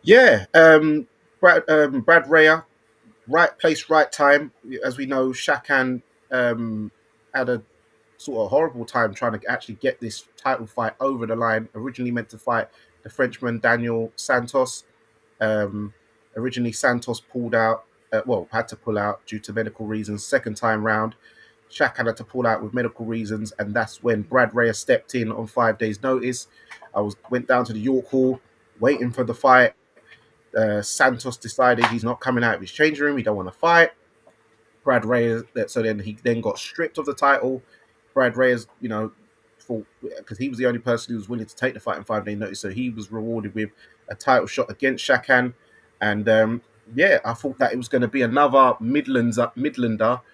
Yeah, Brad Raya, right place, right time. As we know, Shakan had a sort of horrible time trying to actually get this title fight over the line. Originally meant to fight the Frenchman Daniel Santos. Um, Originally, Santos pulled out. Had to pull out due to medical reasons. Second time round, Shakan had to pull out with medical reasons, and that's when Brad Raya stepped in on 5 days' notice. Went down to the York Hall, waiting for the fight. Santos decided he's not coming out of his changing room. He don't want to fight. Brad Reyes. So then he then got stripped of the title. Brad Reyes, because he was the only person who was willing to take the fight in 5 days' notice, so he was rewarded with a title shot against Shakan. And I thought that it was going to be another Midlander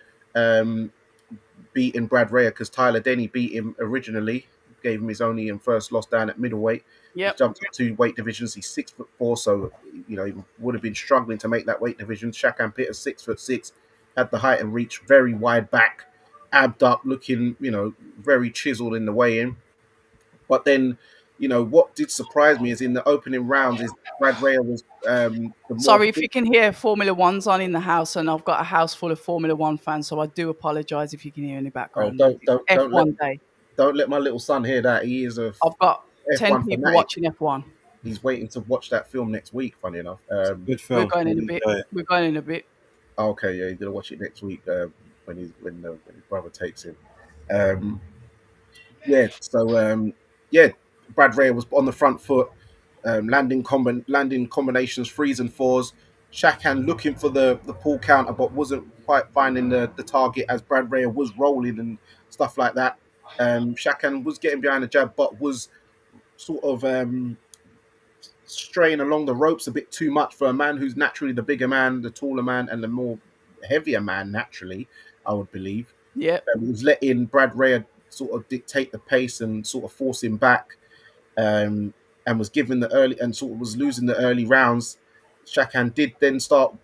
beating Brad Reyes, because Tyler Denny beat him originally, gave him his only and first loss down at middleweight. Yep. He jumped up 2 weight divisions. He's 6'4", so he would have been struggling to make that weight division. Shakan Pitt is 6'6", had the height and reach, very wide back, abbed up, looking very chiseled in the weigh-in. But then, what did surprise me is in the opening rounds is Brad Reyes was Sorry if you can hear Formula One's on in the house, and I've got a house full of Formula One fans, so I do apologise if you can hear any background. Don't let my little son hear that. He is I've got F1 10 people fanatic. watching F1. He's waiting to watch that film next week. Funny enough, good film. We're going in a bit. Okay, yeah, he's gonna watch it next week when his brother takes him. Brad Ray was on the front foot, landing combinations, threes and fours. Shakan looking for the pull counter, but wasn't quite finding the target as Brad Ray was rolling and stuff like that. Shakan was getting behind the jab, but was sort of straying along the ropes a bit too much for a man who's naturally the bigger man, the taller man, and the more heavier man, naturally, I would believe. Yeah. He was letting Brad Ray sort of dictate the pace and sort of force him back, and was given the early and sort of was losing the early rounds. Shakan did then start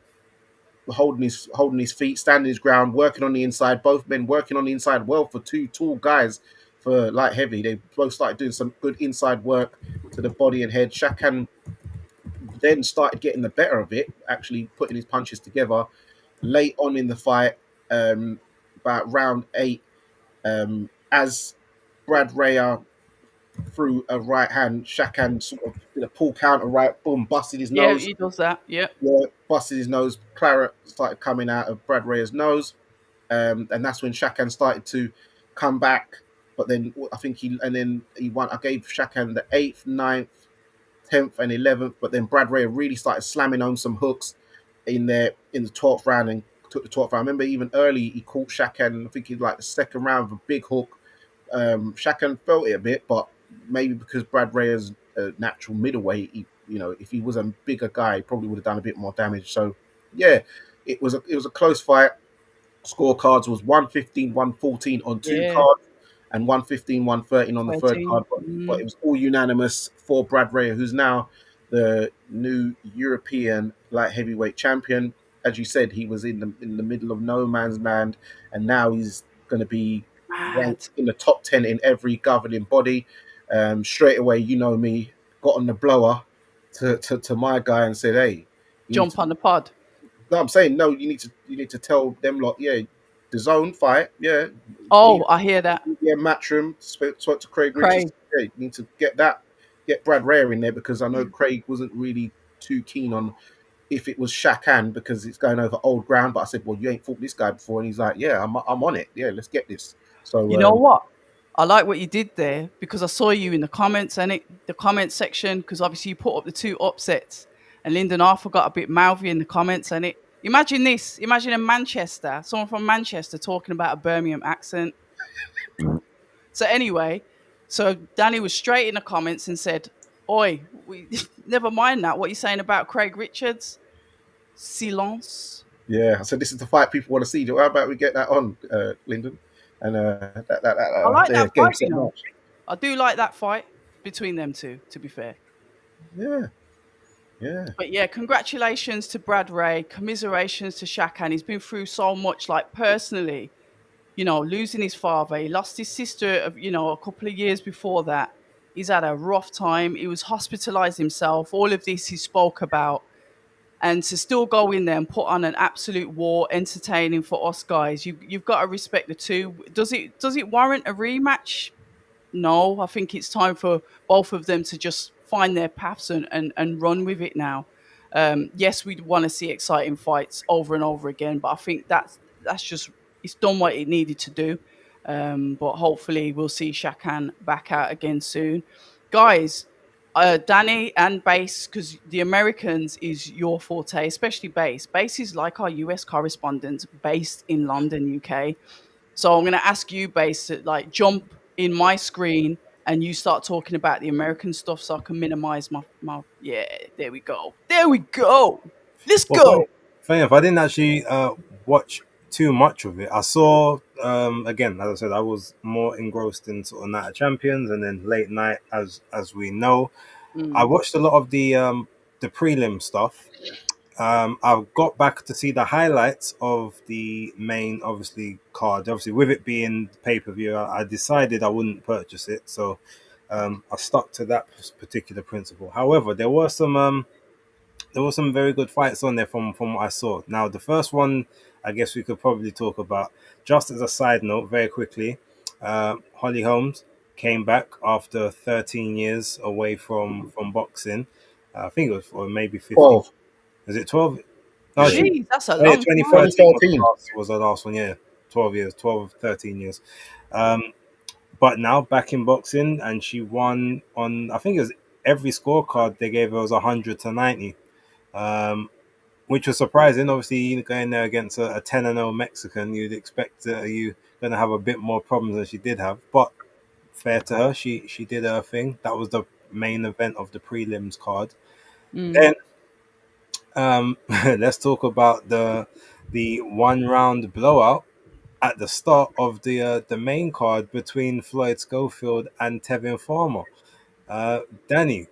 holding his feet, standing his ground, working on the inside. Both men working on the inside well for two tall guys for light heavy. They both started doing some good inside work to the body and head. Shakan then started getting the better of it, actually putting his punches together. Late on in the fight, about round 8, as Brad Raya threw a right hand, Shakan sort of did a pull counter right, boom, busted his nose. Yeah, he does that, yeah, busted his nose. Claret started coming out of Brad Raya's nose, and that's when Shakan started to come back. But then I think he won. I gave Shakan the 8th, 9th, 10th, and 11th. But then Brad Raya really started slamming on some hooks in the 12th round and took the 12th round. I remember even early he caught Shakan. I think he like the second round with a big hook. Shakan felt it a bit, but maybe because Brad Raya's a natural middleweight, if he was a bigger guy, he probably would have done a bit more damage. So yeah, it was a close fight. Scorecards was 115, 114 on two cards, and 115, 113 on the third card. But it was all unanimous for Brad Raya, who's now the new European light heavyweight champion. As you said, he was in the middle of no man's land, and now he's going to be ranked in the top 10 in every governing body. Straight away, me, got on the blower to my guy and said, "Hey, jump on the pod." No, I'm saying no. You need to tell them lot, yeah, the zone fight, yeah. Oh, I hear that. Yeah, Matchroom spoke to Craig Richards. Yeah, you need to get Brad Raya in there, because I know Craig wasn't really too keen on if it was Shakan because it's going over old ground. But I said, well, you ain't fought this guy before, and he's like, yeah, I'm on it. Yeah, let's get this. So you know what? I like what you did there, because I saw you in the comments and the comment section, because obviously you put up the 2 upsets, and Lyndon Arthur got a bit mouthy in the comments and Imagine this. Imagine a Manchester, someone from Manchester talking about a Birmingham accent. So anyway, so Danny was straight in the comments and said, "Oi, we never mind that. What are you saying about Craig Richards? Silence." Yeah, so this is the fight people want to see. How about we get that on, Lyndon? And I like yeah, that game fight, set match. I do like that fight between them two, to be fair. Yeah, yeah. But yeah, congratulations to Brad Ray. Commiserations to Shakan. He's been through so much, like personally, losing his father. He lost his sister, a couple of years before that. He's had a rough time. He was hospitalized himself. All of this he spoke about. And to still go in there and put on an absolute war, entertaining for us guys, you've got to respect the two. Does it warrant a rematch? No, I think it's time for both of them to just find their paths and run with it now. Yes, we'd want to see exciting fights over and over again, but I think that's just it's done what it needed to do. But hopefully we'll see Shakan back out again soon, guys. Danny and Base, because the Americans is your forte, especially Base. Base is like our US correspondent based in London, UK. So I'm going to ask you, Base, to like jump in my screen and you start talking about the American stuff so I can minimize my. Yeah, there we go. There we go. Let's Well, go. funny enough, I didn't actually watch too much of it. I saw, again, as I said, I was more engrossed in sort of Night of Champions and then late night, as we know. I Mm, watched a lot of the prelim stuff. I got back to see the highlights of the main, obviously, card. Obviously, with it being pay per view, I decided I wouldn't purchase it, so I stuck to that particular principle. However, there were some very good fights on there from what I saw. Now, the first one, I guess we could probably talk about. Just as a side note, very quickly, Holly Holmes came back after 13 years away from boxing. I think it was, or maybe 15. 12. Is it 12? No, Yeah. she. Jeez, that's a Oh yeah, long time. 2013 2013. was the last one. Yeah, 12 years, 12, 13 years. Um, but now back in boxing, and she won on. I think it was every scorecard they gave her was 100-90. Um, which was surprising. Obviously, going there against a 10-0 Mexican, you'd expect you going to have a bit more problems than she did have. But fair to her, she did her thing. That was the main event of the prelims card. Mm. Then let's talk about the one round blowout at the start of the main card between Floyd Schofield and Tevin Farmer. Danny,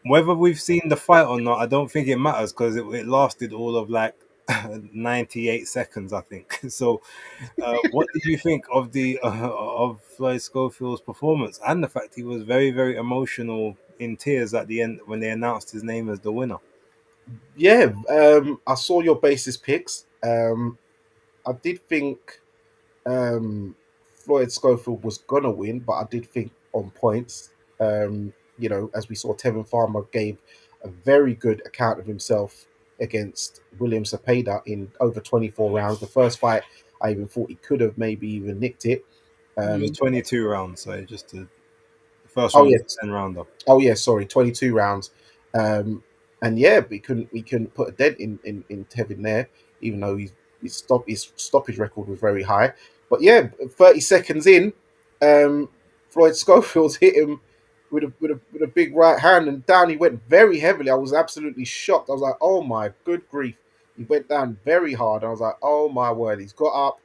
whether we've seen the fight or not, I don't think it matters because it lasted all of like 98 seconds, I think. So, what did you think of the of Floyd Schofield's performance and the fact he was very, very emotional in tears at the end when they announced his name as the winner? Yeah, I saw your basis picks. I did think Floyd Schofield was gonna win, but I did think on points. As we saw, Tevin Farmer gave a very good account of himself against William Cepeda in over 24 rounds. The first fight, I even thought he could have maybe even nicked it. It was Mm. 22 rounds, so the first Oh one yeah, was 10 rounder. oh yeah, sorry, 22 rounds. And yeah, we couldn't put a dent in Tevin there, even though his stoppage record was very high. But yeah, 30 seconds in, Floyd Schofield's hit him with a big right hand, and down he went very heavily. I was absolutely shocked. I was like, oh my good grief. He went down very hard. I was like, oh my word, he's got up,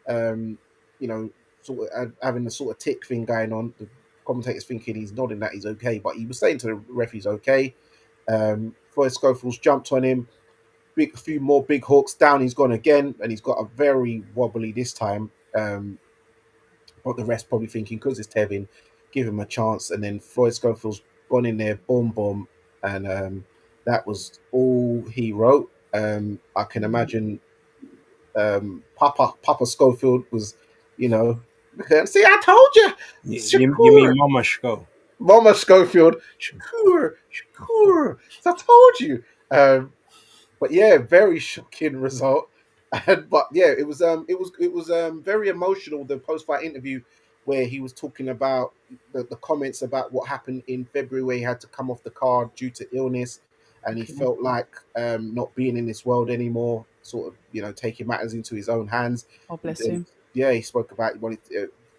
um, you know, sort of having the sort of tick thing going on. The commentators thinking he's nodding that he's okay, but he was saying to the ref he's okay. Floyd Schofield's jumped on him, a few more big hooks, down he's gone again, and he's got a very wobbly this time. But the rest probably thinking because it's Tevin, give him a chance, and then Floyd Schofield's gone in there, boom, boom, and that was all he wrote. I can imagine Papa Schofield was, you know, see, I told you, You mean Shakur. Mama Shko? Mama Schofield, Shakur. I told you. But yeah, very shocking result. But yeah, it was very emotional. The post fight interview where he was talking about the comments about what happened in February, where he had to come off the card due to illness, and he Okay. felt like not being in this world anymore, sort of, taking matters into his own hands. Oh, He, bless him. yeah, he spoke about he wanted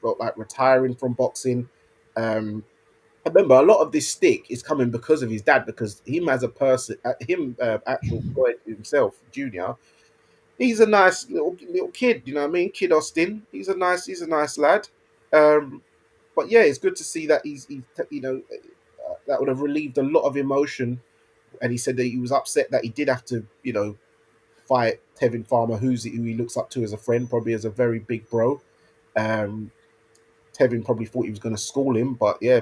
felt like retiring from boxing. I remember a lot of this stick is coming because of his dad, because him as a person, actual Floyd himself, Junior, he's a nice little kid. You know what I mean? Kid Austin. He's a nice lad. Um, but yeah, it's good to see that he's that would have relieved a lot of emotion. And he said that he was upset that he did have to fight Tevin Farmer, who he looks up to as a friend, probably as a very big bro. Um, Tevin probably thought he was going to school him, but yeah,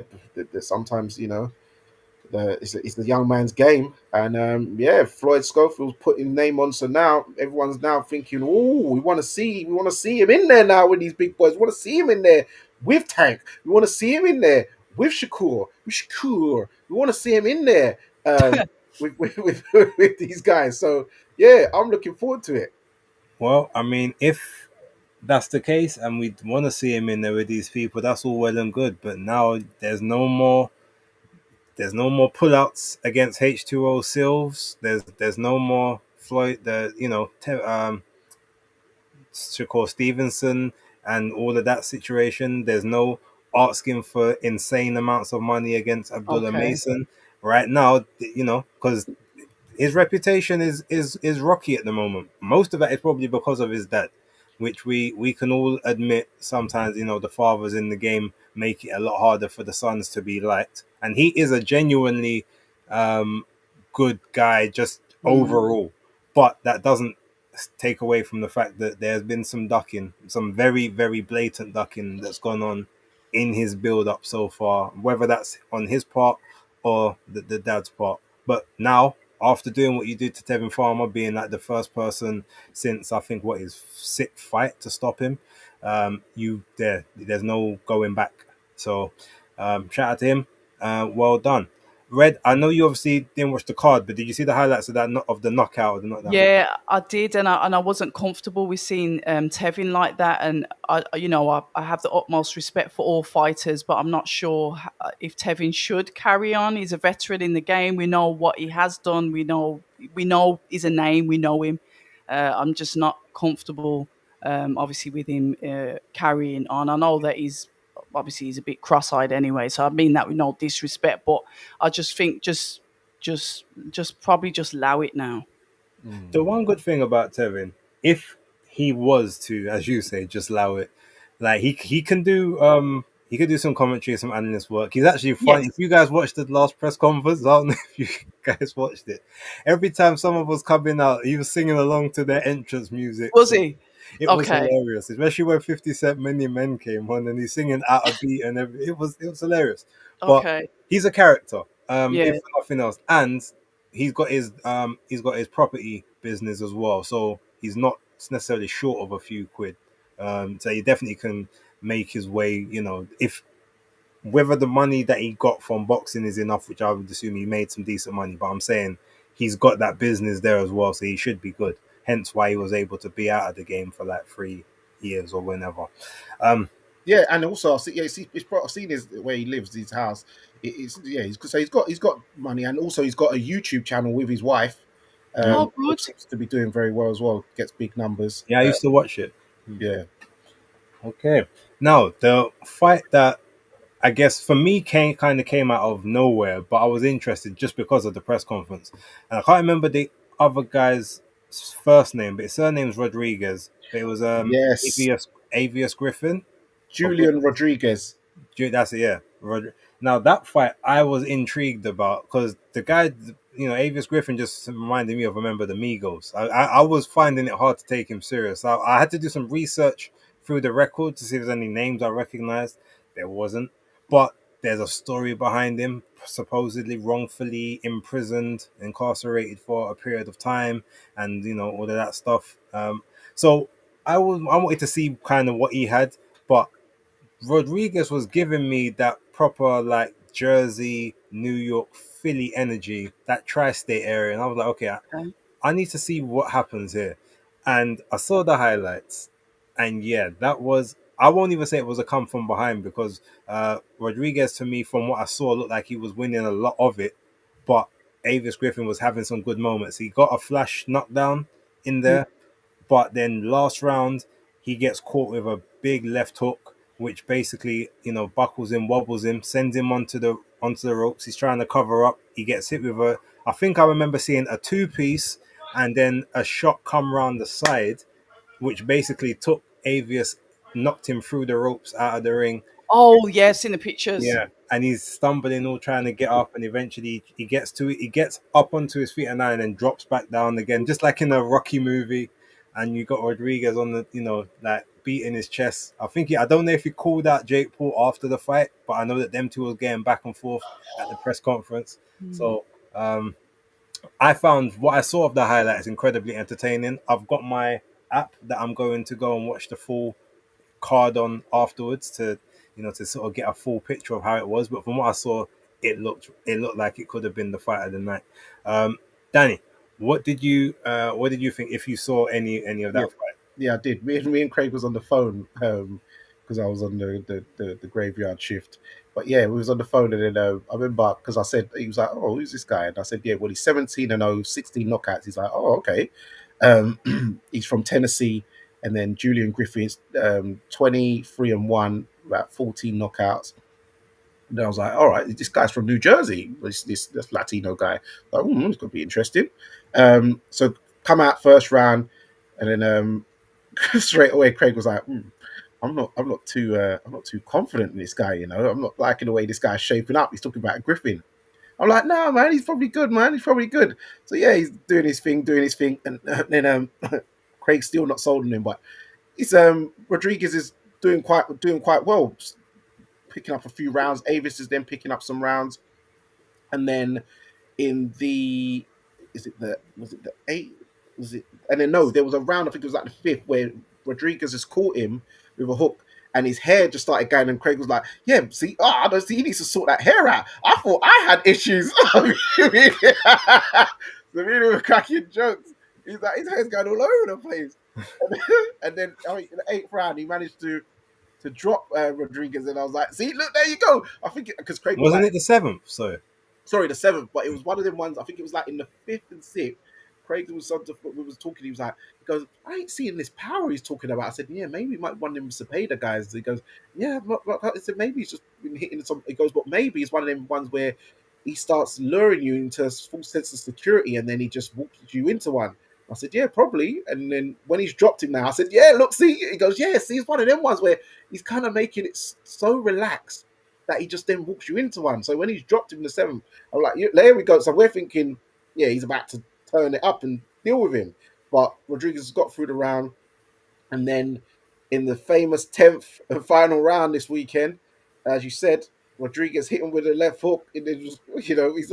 sometimes it's the young man's game, and yeah, Floyd Schofield's putting name on. So now everyone's now thinking, oh, we want to see him in there now with these big boys. We want to see him in there with Tank. We want to see him in there with Shakur. We want to see him in there with these guys. So yeah, I'm looking forward to it. Well, I mean, if that's the case and we want to see him in there with these people, that's all well and good. But now there's no more pullouts against H2O Silves. There's no more Floyd, Shakur Stevenson and all of that situation. There's no asking for insane amounts of money against Abdullah Okay. Mason right now. Because his reputation is rocky at the moment. Most of that is probably because of his dad, which we can all admit sometimes, the fathers in the game make it a lot harder for the sons to be liked. And he is a genuinely um, good guy just Mm. overall. But that doesn't take away from the fact that there's been some ducking, some very, very blatant ducking that's gone on in his build up so far, whether that's on his part or the dad's part. But now, after doing what you did to Tevin Farmer, being like the first person since I think what his sixth fight to stop him, there's no going back. So shout out to him. Well done. Red, I know you obviously didn't watch the card, but did you see the highlights of of the knockout or the knockdown? Yeah, I did, and I wasn't comfortable with seeing Tevin like that. And I have the utmost respect for all fighters, but I'm not sure if Tevin should carry on. He's a veteran in the game. We know what he has done. We know he's a name. We know him. I'm just not comfortable, obviously, with him carrying on. I know that he's a bit cross-eyed anyway, so I mean that with no disrespect, but I just think just probably just allow it now. The one good thing about Tevin, if he was to, as you say, just allow it, like he could do some commentary, some analyst work. He's actually fun. Yes. If you guys watched the last press conference, I don't know if you guys watched it. Every time someone was coming out, he was singing along to their entrance music. Was he? It was Okay. hilarious, especially when 50 Cent Many Men came on and he's singing out of beat and everything. It was hilarious. But Okay. he's a character, Yeah. if for nothing else. And he's got his property business as well. So he's not necessarily short of a few quid. So he definitely can make his way, if whether the money that he got from boxing is enough, which I would assume he made some decent money, but I'm saying he's got that business there as well, so he should be good. Hence why he was able to be out of the game for like 3 years or whenever. Yeah, and also I've seen his where he lives, his house. It's yeah, he's got money, and also he's got a YouTube channel with his wife, Mm. Oh, good. which seems to be doing very well as well. Gets big numbers. Yeah, I used to watch it. Yeah, Okay. Now the fight that I guess for me came out of nowhere, but I was interested just because of the press conference, and I can't remember the other guy's first name, but his surname's Rodriguez. But it was yes, Avius Griffin. Or Julian Rodriguez. That's it, yeah. Now that fight, I was intrigued about because the guy, Avis Griffin, just reminded me of a member of the Migos. I was finding it hard to take him serious. I had to do some research through the record to see if there's any names I recognized. There wasn't, but there's a story behind him. Supposedly wrongfully imprisoned, incarcerated for a period of time, and all of that stuff. So I wanted to see kind of what he had, but Rodriguez was giving me that proper like Jersey, New York, Philly energy, that tri-state area, and I was like, okay, Okay. I need to see what happens here. And I saw the highlights, and yeah, that was. I won't even say it was a come from behind because Rodriguez, to me, from what I saw, looked like he was winning a lot of it. But Avis Griffin was having some good moments. He got a flash knockdown in there, but then last round he gets caught with a big left hook, which basically buckles him, wobbles him, sends him onto the ropes. He's trying to cover up. He gets hit with a. I think I remember seeing a two piece, and then a shot come round the side, which basically took Avius, knocked him through the ropes out of the ring. Oh yes, in the pictures. Yeah, and he's stumbling, all trying to get up, and eventually he gets to it. He gets up onto his feet and now, and then drops back down again, just like in a Rocky movie. And you got Rodriguez on the, like beating his chest. I don't know if he called out Jake Paul after the fight, but I know that them two was getting back and forth at the press conference. So I found what I saw of the highlights incredibly entertaining. I've got my app that I'm going to go and watch the full card on afterwards to sort of get a full picture of how it was. But from what I saw, it looked like it could have been the fight of the night. Danny, what did you think if you saw any of Yeah, that fight? yeah, I did. Me and Craig was on the phone because I was on the graveyard shift. But yeah, we was on the phone, and then I remember because I said he was like, "Oh, who's this guy?" And I said, "Yeah, well, he's 17-0, 16 knockouts." He's like, "Oh, okay." He's from Tennessee, and then Julian Griffiths, 23-1, about 14 knockouts. And I was like, all right, this guy's from New Jersey, this Latino guy. Like, it's going to be interesting. So come out first round, and then straight away Craig was like, I'm not too confident in this guy. I'm not liking the way this guy's shaping up. He's talking about Griffin. I'm like, no, man, he's probably good, man. He's probably good. So yeah, he's doing his thing, and then Craig's still not sold on him, but it's Rodriguez is doing quite well, picking up a few rounds. Avis is then picking up some rounds, and then in the was it the eighth? Was it? And then no, there was a round. I think it was like the fifth where Rodriguez has caught him with a hook. And his hair just started going, and Craig was like, "Yeah, see, I don't see. He needs to sort that hair out. I thought I had issues." So me and him were cracking jokes. He's like, his hair's going all over the place. And then in the eighth round, he managed to drop Rodriguez, and I was like, "See, look, there you go." I think because Craig was Wasn't like, it the seventh? So sorry, the seventh, but it was one of them ones. I think it was like in the fifth and sixth. Craig was we was talking. He was like, he goes, "I ain't seeing this power he's talking about." I said, "Yeah, maybe he might want them Cepeda guys." He goes, "Yeah," I said, "Maybe he's just been hitting some." He goes, "But maybe it's one of them ones where he starts luring you into a false sense of security, and then he just walks you into one." I said, "Yeah, probably." And then when he's dropped him now, I said, "Yeah, look, see." He goes, "Yeah, see, it's one of them ones where he's kind of making it so relaxed that he just then walks you into one." So when he's dropped him in the seventh, I'm like, "Yeah, there we go." So we're thinking, yeah, he's about to turn it up and deal with him. But Rodriguez got through the round, and then in the famous 10th and final round this weekend, as you said, Rodriguez hit him with a left hook, and then just, he's like, he's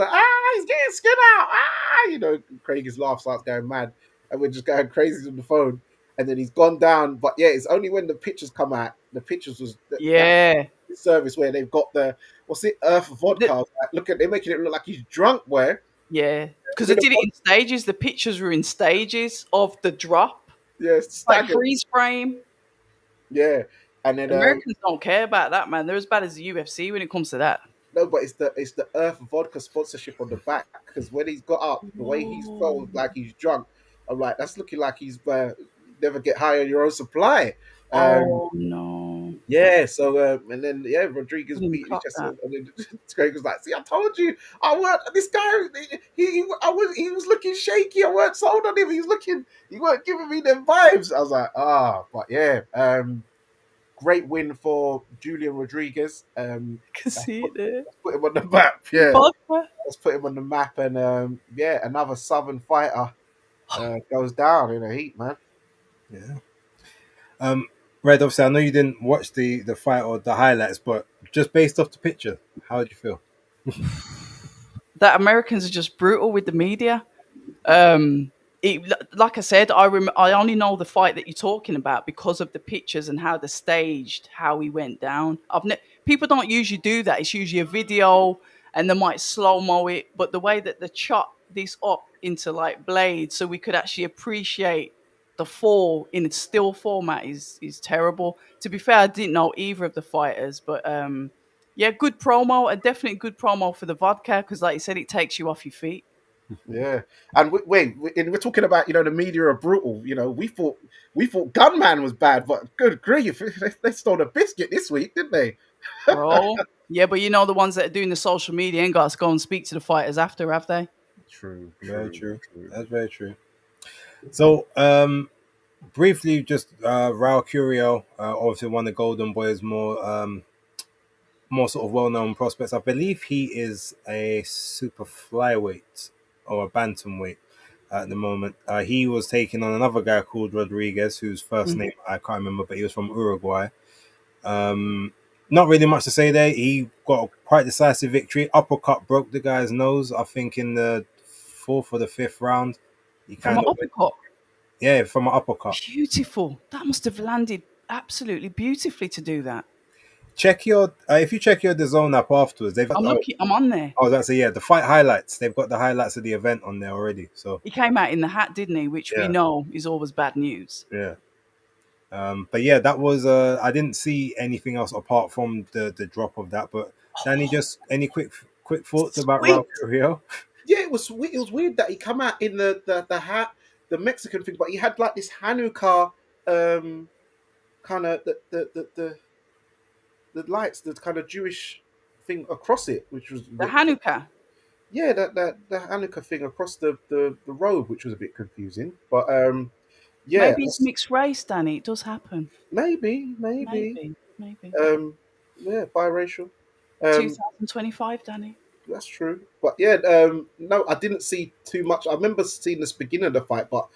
getting skin out, Craig's laugh starts going mad, and we're just going crazy on the phone. And then he's gone down, but yeah, it's only when the pictures come out. The pictures was that Yeah, service where they've got the what's it, Earth vodka. the, Like, look at they're making it look like he's drunk. Where yeah, because I with a did it in stages. The pictures were in stages of the drop, yeah, like staggered, freeze frame. yeah, and then Americans don't care about that, man. They're as bad as the UFC when it comes to that. no, but it's the Earth vodka sponsorship on the back because when he's got up, the way he's felt like he's drunk, I'm like, that's looking like he's never get high on your own supply. Um, Oh no! yeah, so and then yeah, Rodriguez Didn't even beat his clock chest, that. and then Craig was like, "See, I told you, I weren't this guy. He was looking shaky. I weren't sold on him. He weren't giving me them vibes." I was like, but yeah, great win for Julian Rodriguez. Can Let's see it there. put him on the map. Yeah, Vodka. let's put him on the map, and yeah, another Southern fighter goes down in a heat, man. yeah. Red, obviously, I know you didn't watch the fight or the highlights, but just based off the picture, how did you feel? That Americans are just brutal with the media. Um, like I said, I only know the fight that you're talking about because of the pictures and how they're staged, how he went down. People don't usually do that. It's usually a video, and they might slow mo it. But the way that they chop this up into like blades, so we could actually appreciate the fall in its still format is terrible. To be fair, I didn't know either of the fighters, but yeah, good promo, a definitely good promo for the vodka because, like you said, it takes you off your feet. Yeah, and and we're talking about the media are brutal. We thought Gunman was bad, but good grief, they stole a biscuit this week, didn't they? Bro. Yeah, but the ones that are doing the social media ain't got to go and speak to the fighters after, have they? True, Very true, true. true. That's very true. So, briefly, just Raul Curio, obviously one of the Golden Boys, more sort of well-known prospects. I believe he is a super flyweight or a bantamweight at the moment. He was taking on another guy called Rodriguez, whose first Mm. name I can't remember, but he was from Uruguay. Um, Not really much to say there. He got a quite decisive victory. Uppercut broke the guy's nose. I think in the fourth or the fifth round, he From kind an of went, uppercut. yeah, from an uppercut. Beautiful. That must have landed absolutely beautifully to do that. Check your if you check your DAZN app afterwards, they've I'm looking. I'm on there. that's yeah, the fight highlights. They've got the highlights of the event on there already. So He came out in the hat, didn't he? Which we yeah, know is always bad news. yeah. But yeah, that was I didn't see anything else apart from the drop of that. But Danny, Oh, just any quick thoughts about Raul sweet. Rio? Yeah, it was weird that he come out in the hat, the Mexican thing, but he had like this Hanukkah kind of the lights, the kind of Jewish thing across it, which was a The bit, Hanukkah. yeah, that the Hanukkah thing across the robe, which was a bit confusing. But yeah, Maybe it's mixed race, Danny. It does happen. maybe, Maybe. um, yeah, biracial. Um, 2025, Danny. That's true. But yeah, no, I didn't see too much. I remember seeing this beginning of the fight, but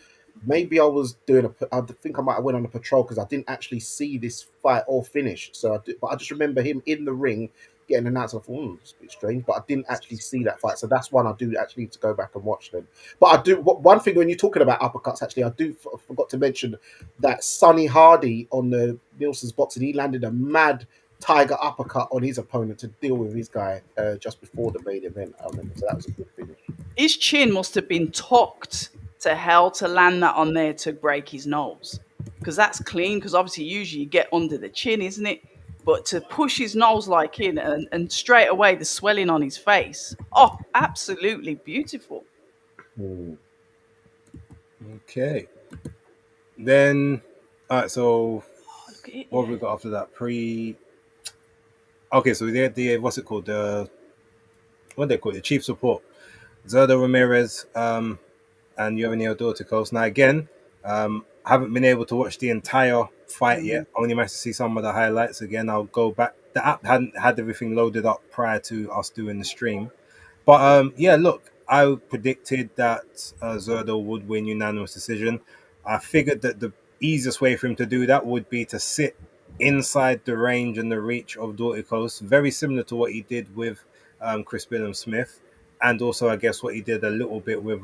maybe I was doing I think I might have went on a patrol because I didn't actually see this fight or finish. But I just remember him in the ring getting announced. I thought, it's a bit strange, but I didn't actually see that fight. So that's one I do actually need to go back and watch them. But I do one thing when you're talking about uppercuts. Actually, forgot to mention that Sonny Hardy on the Nielsen's boxing. He landed a mad tiger uppercut on his opponent to deal with his guy just before the main event. I remember, so that was a good finish. His chin must have been tucked to hell to land that on there to break his nose. Because that's clean. Because obviously, usually you get under the chin, isn't it? But to push his nose like in and straight away the swelling on his face. Oh, absolutely beautiful. Hmm. Okay, then all right. So Oh, look at it. what have Yeah. we got after that? Okay, so the what's it called? The what they call it? The chief support. Zerdo Ramirez, and Eugenio Dorticos. Now again, I haven't been able to watch the entire fight Mm. yet. Only managed to see some of the highlights. Again, I'll go back. The app hadn't had everything loaded up prior to us doing the stream. But yeah, look, I predicted that Zerdo would win unanimous decision. I figured that the easiest way for him to do that would be to sit inside the range and the reach of Dorticos, very similar to what he did with Chris Billum Smith, and also I guess what he did a little bit with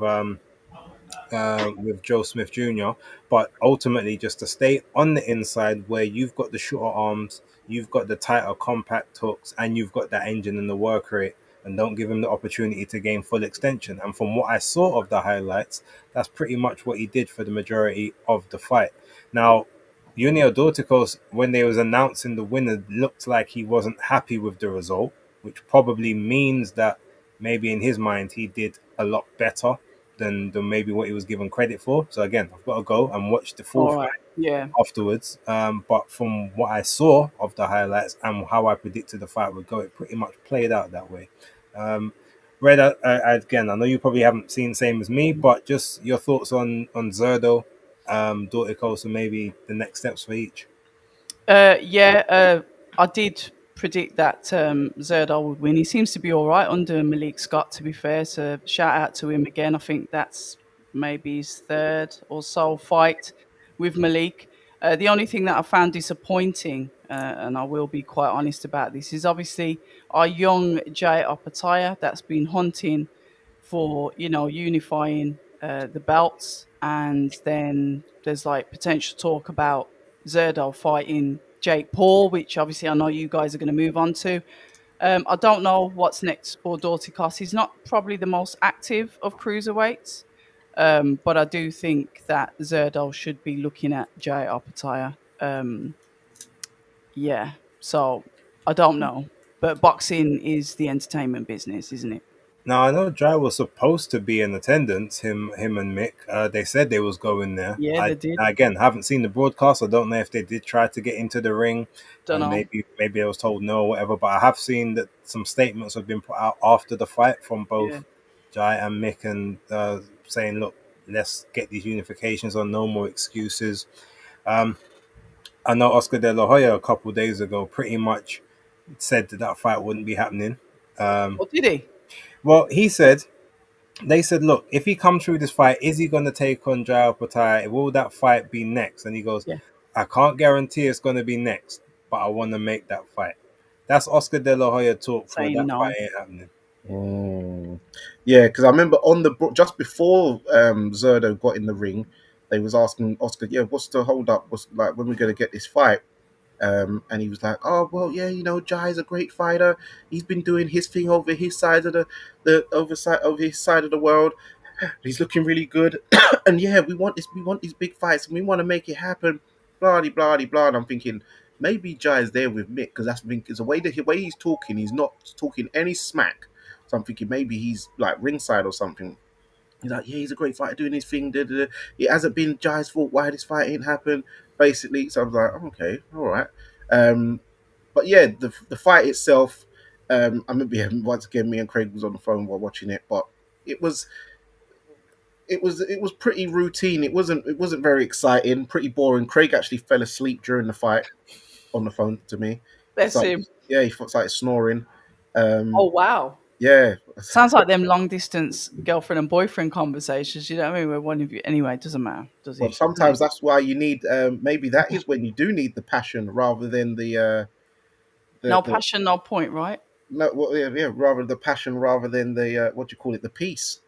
Joe Smith Jr. But ultimately, just to stay on the inside where you've got the shorter arms, you've got the tighter compact hooks, and you've got that engine and the work rate, and don't give him the opportunity to gain full extension. And from what I saw of the highlights, that's pretty much what he did for the majority of the fight. Now, Junior Dorticos, when they was announcing the winner, looked like he wasn't happy with the result, which probably means that maybe in his mind he did a lot better than maybe what he was given credit for. So again, I've got to go and watch the full All right. fight Yeah. afterwards. But from what I saw of the highlights and how I predicted the fight would go, it pretty much played out that way. Um, Red, again, I know you probably haven't seen the same as me, but just your thoughts on Zerdo, Dorticos, and maybe the next steps for each. Yeah, I did predict that Zerdal would win. He seems to be all right under Malik Scott, to be fair. So shout out to him again. I think that's maybe his third or so fight with Malik. The only thing that I found disappointing, and I will be quite honest about this, is obviously our young Jay Opataya that's been hunting for, unifying the belts. And then there's like potential talk about Zerdal fighting Jake Paul, which obviously I know you guys are going to move on to. I don't know what's next for Dorticos. He's not probably the most active of cruiserweights, but I do think that Zerdal should be looking at Jay Opataya. Yeah, so I don't know, but boxing is the entertainment business, isn't it? Now I know Jai was supposed to be in attendance. Him and Mick. They said they was going there. Yeah, I they did. again haven't seen the broadcast. I don't know if they did try to get into the ring, Don't and know. maybe I was told no or whatever. But I have seen that some statements have been put out after the fight from Yeah. both Jai and Mick, and saying, "Look, let's get these unifications on. No more excuses." Um, I know Oscar De La Hoya a couple of days ago pretty much said that that fight wouldn't be happening. Um, What did he? well, he said they said, look, if he comes through this fight, is he going to take on Jai Patai? Will that fight be next? And he goes, Yeah. I can't guarantee it's going to be next, but I want to make that fight. That's Oscar De La Hoya talk for Saying that fight no. ain't happening. Mm. Yeah, because I remember on just before Zerdo got in the ring, they was asking Oscar, yeah, what's the hold up? What's like when we're gonna get this fight? And he was like, "Oh well, yeah, Jai's a great fighter. He's been doing his thing over his side of the oversight over his side of the world. He's looking really good. And yeah, we want these big fights, and we want to make it happen." Blah de blah de blah. And I'm thinking maybe Jai's there with Mick because because the way he's talking, he's not talking any smack. So I'm thinking maybe he's like ringside or something. He's like, yeah, he's a great fighter doing his thing. Da, da, da. It hasn't been Jai's fault why this fight ain't happened, basically. So I was like, okay, all right. Um, but yeah, the fight itself, I remember once again, me and Craig was on the phone while watching it, but it was it was pretty routine. It wasn't very exciting. Pretty boring. Craig actually fell asleep during the fight on the phone to me. Bless So him. yeah, he started snoring. Oh wow. Yeah, Sounds like them long distance girlfriend and boyfriend conversations. You know what I mean? Where one of you anyway, it doesn't matter, does well, it? Does it? sometimes that's why you need. Maybe that is when you do need the passion rather than No the passion, no point, right? no, well, yeah, rather the passion rather than the what do you call it, the peace,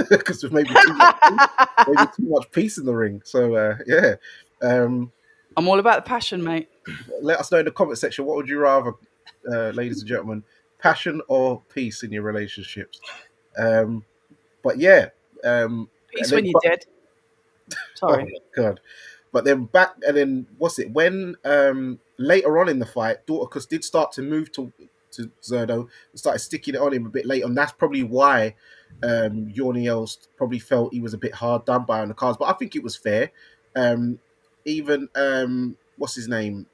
because there's maybe too much peace in the ring. So yeah, um, I'm all about the passion, mate. let us know in the comment section what would you rather, ladies and gentlemen, passion or peace in your relationships. Um, but yeah, and Peace then when you're dead. oh Sorry. my god. But then back and then what's it when later on in the fight, Dorticus did start to move to Zerdo and started sticking it on him a bit later, and that's probably why Yorniel probably felt he was a bit hard done by on the cards. But I think it was fair. Um, even what's his name?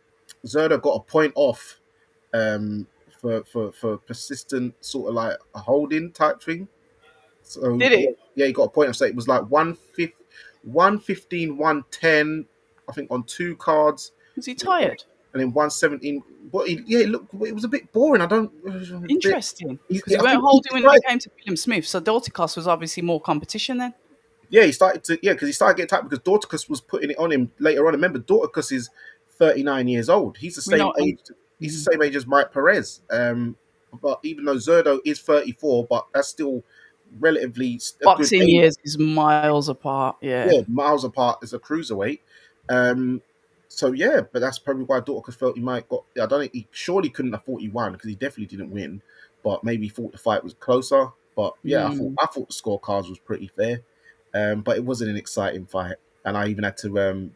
Zerdo got a point off for persistent sort of like a holding type thing. So Did he? yeah, he got a point of say it was like 115, 110, I think on two cards, Was he tired? and then 117. But yeah, look, it was a bit boring. I don't. A bit, Interesting. Because he I weren't think holding when it came to William Smith. So Dorticos was obviously more competition then. yeah, he started to because he started getting tight because Dorticus was putting it on him later on. Remember, Dorticus is 39 years old. He's the We same know. age. He's the same age as Mike Perez. But even though Zerdo is 34, but that's still relatively a good Boxing age. years is miles apart. Yeah. Yeah, miles apart as a cruiserweight. Um, so yeah, but that's probably why Dorticus felt he might got. I don't think he surely couldn't have thought he won because he definitely didn't win, but maybe he thought the fight was closer. But yeah, Mm. I thought the scorecards was pretty fair, but it wasn't an exciting fight, and I even had to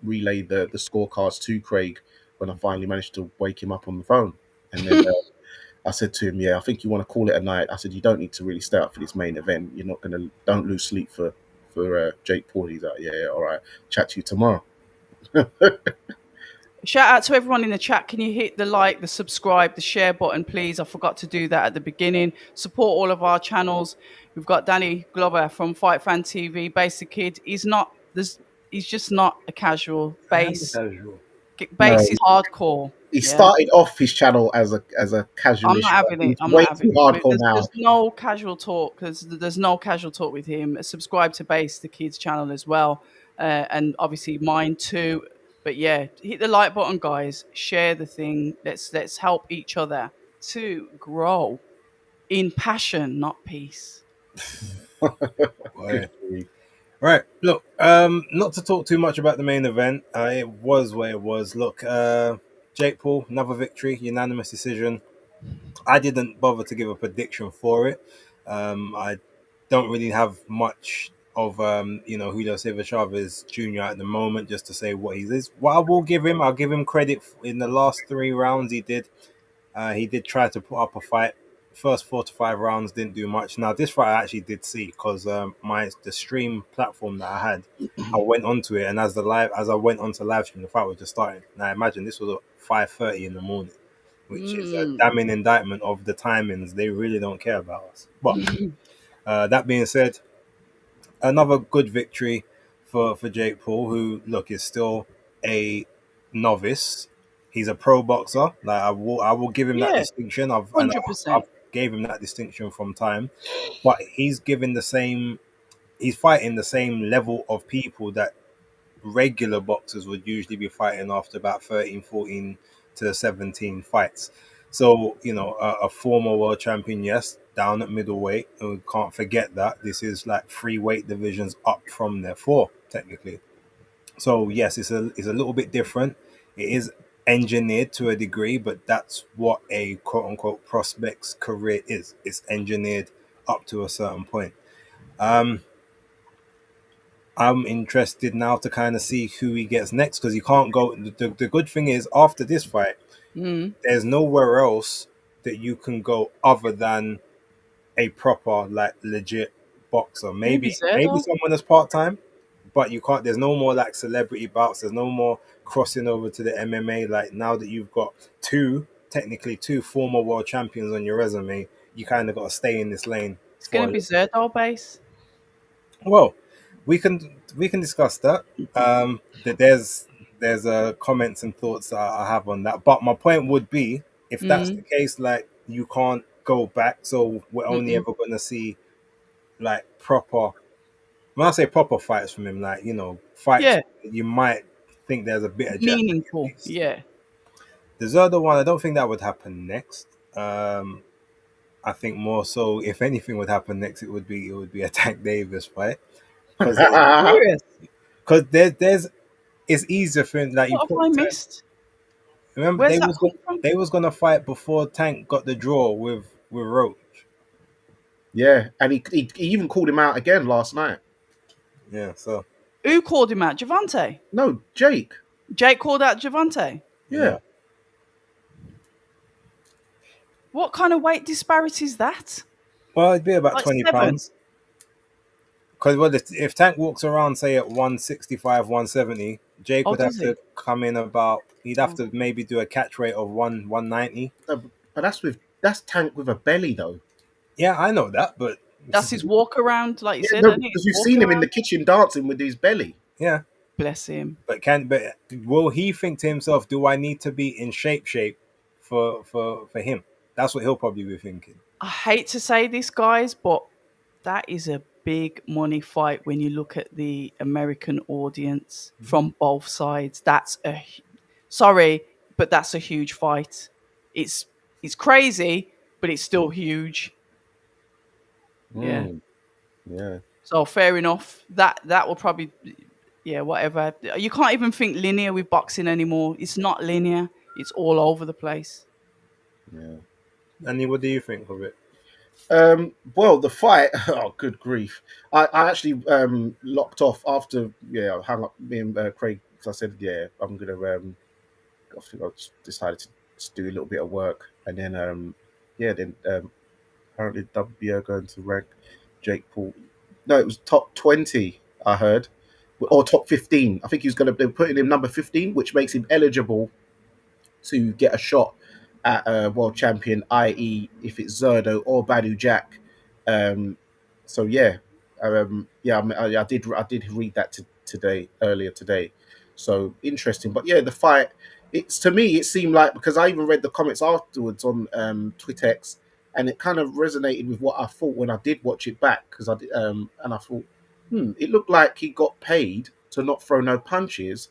relay the scorecards to Craig when I finally managed to wake him up on the phone, and then. I said to him, "Yeah, I think you want to call it a night." I said, "You don't need to really stay up for this main event. You're not gonna don't lose sleep for Jake Paul." He's like, "Yeah, all right. Chat to you tomorrow." Shout out to everyone in the chat. Can you hit the like, the subscribe, the share button, please? I forgot to do that at the beginning. Support all of our channels. We've got Danny Glover from Fight Fan TV, Basic Kid. He's just not a casual. Casual. No, Base is hardcore. he Yeah. started off his channel as a I'm not casualish. having it. He's I'm way not having too it. hardcore now. There's no casual talk because there's no casual talk with him. Subscribe to Base the Kids channel as well, and obviously mine too. But yeah, hit the like button, guys. Share the thing. Let's help each other to grow in passion, not peace. Good Boy. grief. Right. Look, not to talk too much about the main event. It was what it was. Look, Jake Paul, another victory, unanimous decision. I didn't bother to give a prediction for it. I don't really have much of Julio Silva Chavez Jr. at the moment, just to say what he is. What I will give him, I'll give him credit in the last 3 rounds. He did try to put up a fight. first 4 to 5 rounds didn't do much. Now this fight I actually did see because the stream platform that I had, I went onto it, and as I went onto live stream, the fight was just starting. Now imagine this was at 5:30 in the morning, which is a Mm. damning indictment of the timings. They really don't care about us. But that being said, another good victory for Jake Paul, who look is still a novice. He's a pro boxer. Like I will give him that Yeah, distinction. I've 100%. gave him that distinction from time, but he's given the same. He's fighting the same level of people that regular boxers would usually be fighting after about 13, 14 to 17 fights. So, a former world champion, yes, down at middleweight. And we can't forget that. This is like 3 weight divisions up from their 4, technically. So, yes, it's a little bit different. It is engineered to a degree, but that's what a quote unquote prospect's career is. It's engineered up to a certain point. Um, I'm interested now to kind of see who he gets next because you can't go. The good thing is, after this fight, Mm. there's nowhere else that you can go other than a proper, like, legit boxer. Maybe Maybe Zerdo. someone that's part time, but you can't. There's no more like celebrity bouts. There's no more crossing over to the MMA. Like now that you've got technically two former world champions on your resume, you kind of got to stay in this lane It's for going a to be little. Zerdo base. Well, we can discuss that. That there's comments and thoughts that I have on that. But my point would be, if that's the Mm. case, like you can't go back, so we're only Mm-mm. ever going to see like proper. When I say proper fights from him, like fights Yeah, you might think there's a bit of Jack at meaningful. least. Yeah. The Zerda one, I don't think that would happen next. I think more so, if anything would happen next, it would be a Tank Davis fight because Serious. there's it's easier for him. Like you What have I put Tank. missed? Remember, Where's that come from? they was gonna fight before Tank got the draw with Roach. Yeah, and he even called him out again last night. Yeah, so Who called him out? Javante. No, Jake. Jake called out Javante. yeah. Yeah. What kind of weight disparity is that? Well, it'd be about Like 7. 20 pounds. Because if Tank walks around, say at 165, 170, Jake Oh, would have does to he? come in about. He'd have Oh. to maybe do a catch rate of 190. But that's Tank with a belly though. Yeah, I know that, but That's his walk around, like you Yeah, said, no, isn't it? because His we've walk seen him in around. the kitchen dancing with his belly. yeah. Bless him. But will he think to himself, do I need to be in shape for him? That's what he'll probably be thinking. I hate to say this, guys, but that is a big money fight when you look at the American audience from both sides. Sorry, but that's a huge fight. It's it's crazy, but it's still huge. Yeah. Mm, yeah. So fair enough. That will probably, yeah, whatever. You can't even think linear with boxing anymore. It's not linear. It's all over the place. Yeah. And what do you think of it? Well, the fight. Oh, good grief! I actually locked off after. Yeah, I hung up me and Craig because I said, yeah, I'm gonna. I think I just decided to just do a little bit of work, and then yeah, then apparently WBO going to rank Jake Paul. No, it was top 20. I heard, or top 15. I think he was going to. They're putting him number 15, which makes him eligible to get a shot at a world champion, i.e., if it's Zerdo or Badu Jack. Um, so yeah, yeah, I did read that earlier today. So interesting, but yeah, the fight. It's to me, it seemed like because I even read the comments afterwards on Twitex, and it kind of resonated with what I thought when I did watch it back because and I thought, it looked like he got paid to not throw no punches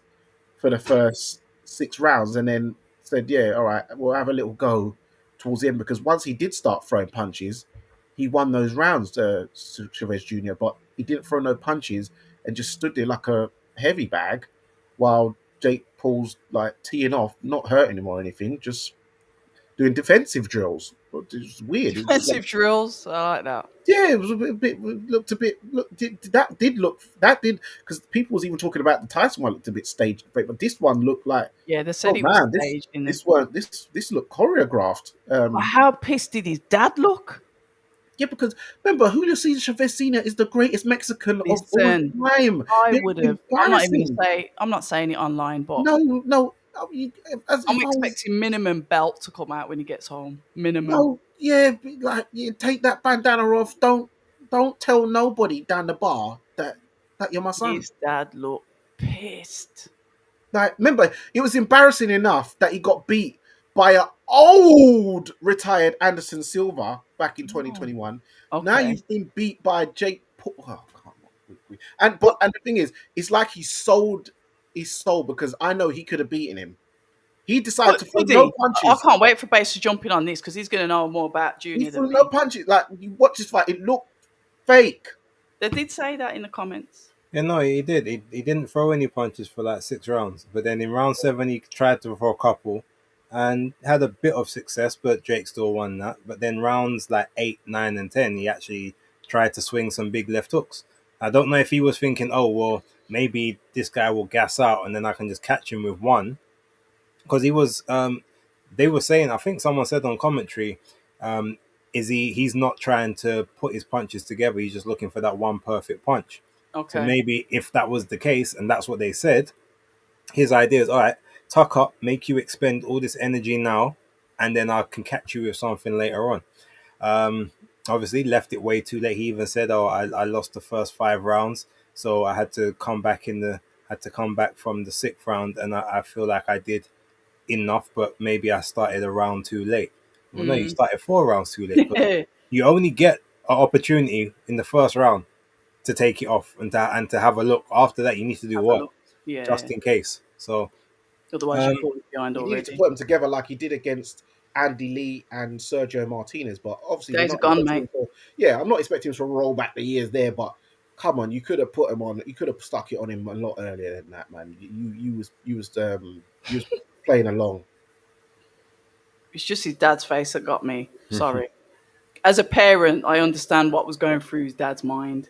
for the first 6 rounds, and then said, "Yeah, all right, we'll have a little go towards the end." Because once he did start throwing punches, he won those rounds, Chavez Jr. But he didn't throw no punches and just stood there like a heavy bag, while Jake Paul's like teeing off, not hurting him or anything, just doing defensive drills. It was weird. It was just like, Defensive drills. I like that. yeah, it was looked a bit. That did because people was even talking about the Tyson one looked a bit staged, but this one looked like, Yeah, they said oh it was man, staged in the. this looked choreographed. But how pissed did his dad look? Yeah, because remember, Julio Cesar Chavez Sr. is the greatest Mexican of all Listen, time. I Yeah, would it's have. I'm not even gonna embarrassing. say. I'm not saying it online, but No. As I'm if I was expecting minimum belt to come out when he gets home. Minimum. no, yeah, like yeah, take that bandana off. Don't tell nobody down the bar that you're my son. His dad looked pissed. Like, remember, it was embarrassing enough that he got beat by an old retired Anderson Silva back in Oh, 2021. Now okay. you've been beat by Jake Paul. Oh, come on. But And the thing is, it's like he sold his soul because I know he could have beaten him. He decided but to throw no Woody, I punches. can't wait for Base to jump in on this because he's gonna know more about He Junior than threw no me. punches. Like you watch this fight, it looked fake. They did say that in the comments. Yeah, no, he did. He didn't throw any punches for like 6 rounds, but then in round 7 he tried to throw a couple, and had a bit of success. But Jake still won that. But then rounds like 8, 9, and 10, he actually tried to swing some big left hooks. I don't know if he was thinking, oh well, maybe this guy will gas out, and then I can just catch him with one, because he was. They were saying, I think someone said on commentary, um, is he's not trying to put his punches together. He's just looking for that one perfect punch. So Okay. maybe if that was the case, and that's what they said, his idea is, all right, tuck up, make you expend all this energy now, and then I can catch you with something later on. Um, Obviously, left it way too late. He even said, "Oh, I lost the first 5 rounds, so I had to come back from the 6th round, and I feel like I did enough, but maybe I started a round too late." Well, no, you Mm. started 4 rounds too late, because you only get an opportunity in the first round to take it off, and to have a look. After that, you need to do Have a work look. Yeah. just in case. So Otherwise, you're um, falling behind He needed to already. put them together like he did against Andy Lee and Sergio Martinez. But obviously, we're Days are not gone, expecting mate. him to. Yeah, I'm not expecting him to roll back the years there. But come on, you could have put him on. You could have stuck it on him a lot earlier than that, man. You was playing along. It's just his dad's face that got me. Sorry. As a parent, I understand what was going through his dad's mind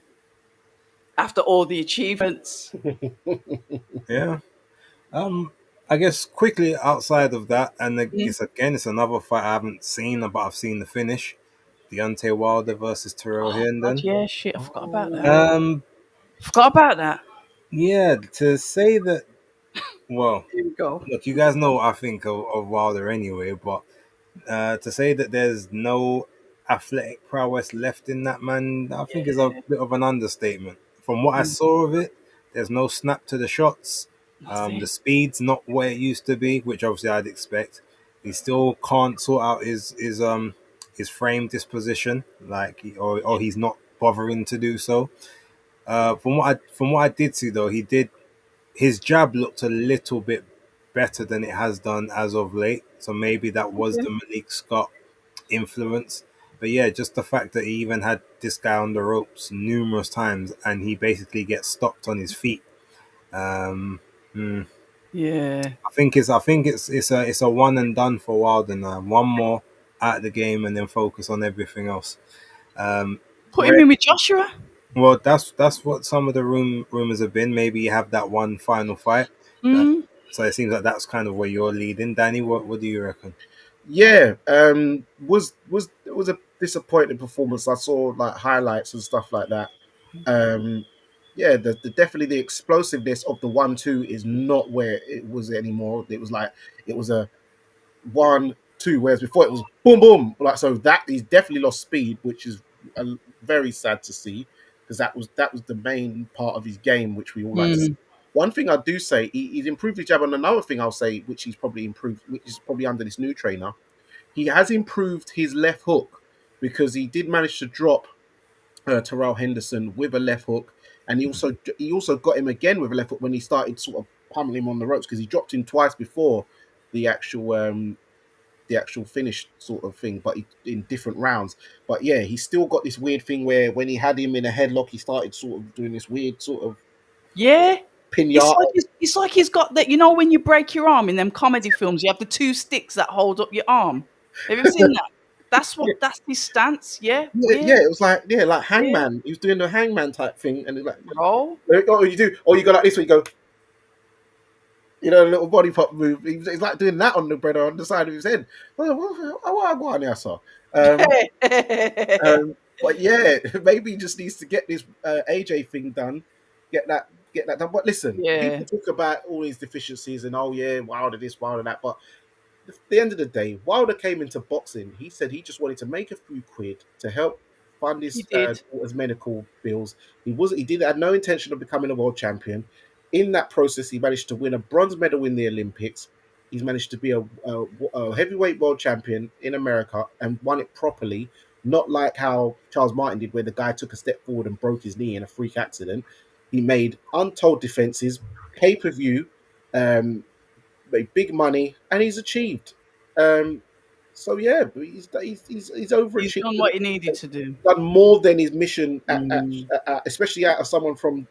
after all the achievements. yeah. Um, I guess quickly outside of that, and Mhm. it's another fight I haven't seen, but I've seen the finish. Deontay Wilder versus Terrell Oh God, Herndon. yeah, shit, I forgot about that. Oh, Um, Forgot about that. yeah, to say that. Well, Here we go. look, you guys know what I think of Wilder anyway, but to say that there's no athletic prowess left in that man, I think is a Yeah, bit of an understatement. From what I mm, saw of it, there's no snap to the shots. The nothing. speed's not where it used to be, which obviously I'd expect. He still can't sort out his frame disposition, or he's not bothering to do so. From what I did see though, his jab looked a little bit better than it has done as of late. So maybe that was Okay. the Malik Scott influence. But yeah, just the fact that he even had this guy on the ropes numerous times, and he basically gets stopped on his feet. Um, hmm, Yeah. I think it's a one and done for Wilder now. One more out of the game, and then focus on everything else. Um, Put him in with Joshua. well, that's what some of the rumors have been. Maybe you have that one final fight. Uh, Mm. so it seems like that's kind of where you're leading, Danny. What do you reckon? yeah. Was it was a disappointing performance. I saw like highlights and stuff like that. Um, yeah, definitely the explosiveness of the 1-2 is not where it was anymore. It was like it was a 1-2, whereas before it was boom boom. Like so that he's definitely lost speed, which is very sad to see because that was the main part of his game, which we all like to see. Mm. One thing I do say, he's improved his jab, and another thing I'll say, which he's probably improved, which is probably under this new trainer, he has improved his left hook because he did manage to drop Terrell Henderson with a left hook, and he also got him again with a left hook when he started sort of pummeling him on the ropes because he dropped him twice before the actual finish sort of thing, but in different rounds. But yeah, he's still got this weird thing where when he had him in a headlock, he started sort of doing this weird sort of Yeah. It's pinata. like it's like he's got that. You know when you break your arm in them comedy films, you have the two sticks that hold up your arm. Have you ever seen that? that's his stance. Yeah, Yeah, yeah, yeah, it was like yeah. Hangman. He was doing the Hangman type thing, and Bro. oh, you do, or you go like this, where you go, a little body pop move. He's like doing that on the bread on the side of his head. What on there, sir? Um, but yeah, maybe he just needs to get this AJ thing done, get that done. But listen, Yeah, people talk about all these deficiencies and oh yeah, Wilder this, Wilder that. But at the end of the day, Wilder came into boxing. He said he just wanted to make a few quid to help fund he his did. daughter's medical bills. He did had no intention of becoming a world champion. In that process, he managed to win a bronze medal in the Olympics. He's managed to be a heavyweight world champion in America and won it properly, not like how Charles Martin did, where the guy took a step forward and broke his knee in a freak accident. He made untold defenses, pay per view, um, made big money, and he's achieved. Um, so yeah, he's He's overachieved done what he needed to do. done more than his mission, Mm. especially out of someone from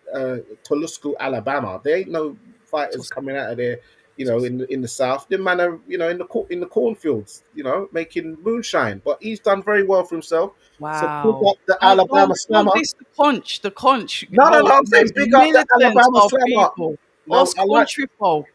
Tulusco, Alabama. There ain't no fighters coming out of there, in the South. The man are, in the cornfields, making moonshine. But he's done very well for himself. So pick Wow. up the Don't Alabama don't Slammer. diss the conch. The conch No, no, no. hold I'm the saying most big up the militant Alabama of Slammer. people. No, Us country folk.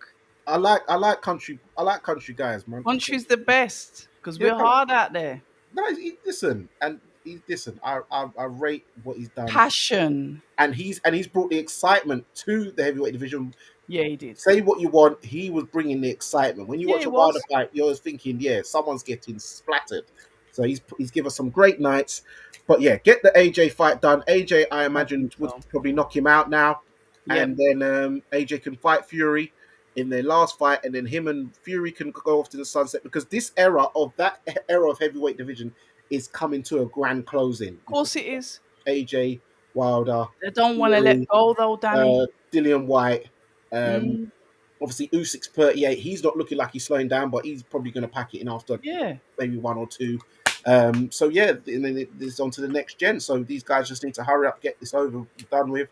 I like country guys, man. Country's the best because Yeah, we're hard out there. no, listen, and listen. I rate what he's done, Passion. and he's brought the excitement to the heavyweight division. Yeah, he did. Say what you want, he was bringing the excitement. When you Yeah, watch he a Wilder was. fight, you're thinking, yeah, someone's getting splattered. So he's given us some great nights. But yeah, get the AJ fight done. AJ, I I imagine, think would so. probably knock him out now, Yep. and then AJ can fight Fury in their last fight, and then him and Fury can go off to the sunset because this era of heavyweight division is coming to a grand closing. Of course it is. AJ Wilder, They don't want to let Fury, go though, Danny. Dillian White. Um, Mm, Obviously, Usyk's 38. He's not looking like he's slowing down, but he's probably going to pack it in after yeah. maybe one or two. So yeah, and then it's on to the next gen. So these guys just need to hurry up, get this over, done with,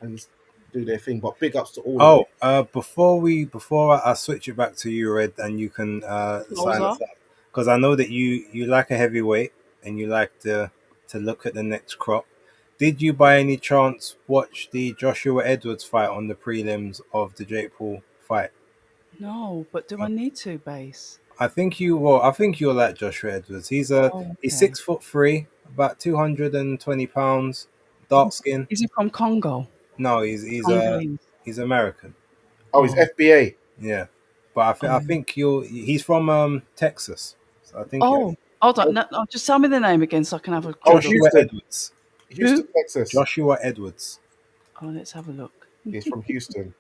and do their thing. But big ups to all of them. Before I switch it back to you, Red, and you can Close sign us off. up, because I know that you like a heavyweight and you like to look at the next crop. Did you by any chance watch the Joshua Edwards fight on the prelims of the Jake Paul fight? No, but do I need to, base? I think you'll like Joshua Edwards. Oh, He's okay. 6'3", about 220 pounds, dark skin. Is he from Congo? No, Congolese. he's American. Oh, he's Oh, FBA. Yeah, but I oh, think he's from Texas, so I think oh. Hold on. Oh, No, no, just tell me the name again so I can have a oh, quick look. Joshua Houston, Edwards. Houston, Who? Texas. Joshua Edwards. Oh, let's have a look. He's from Houston.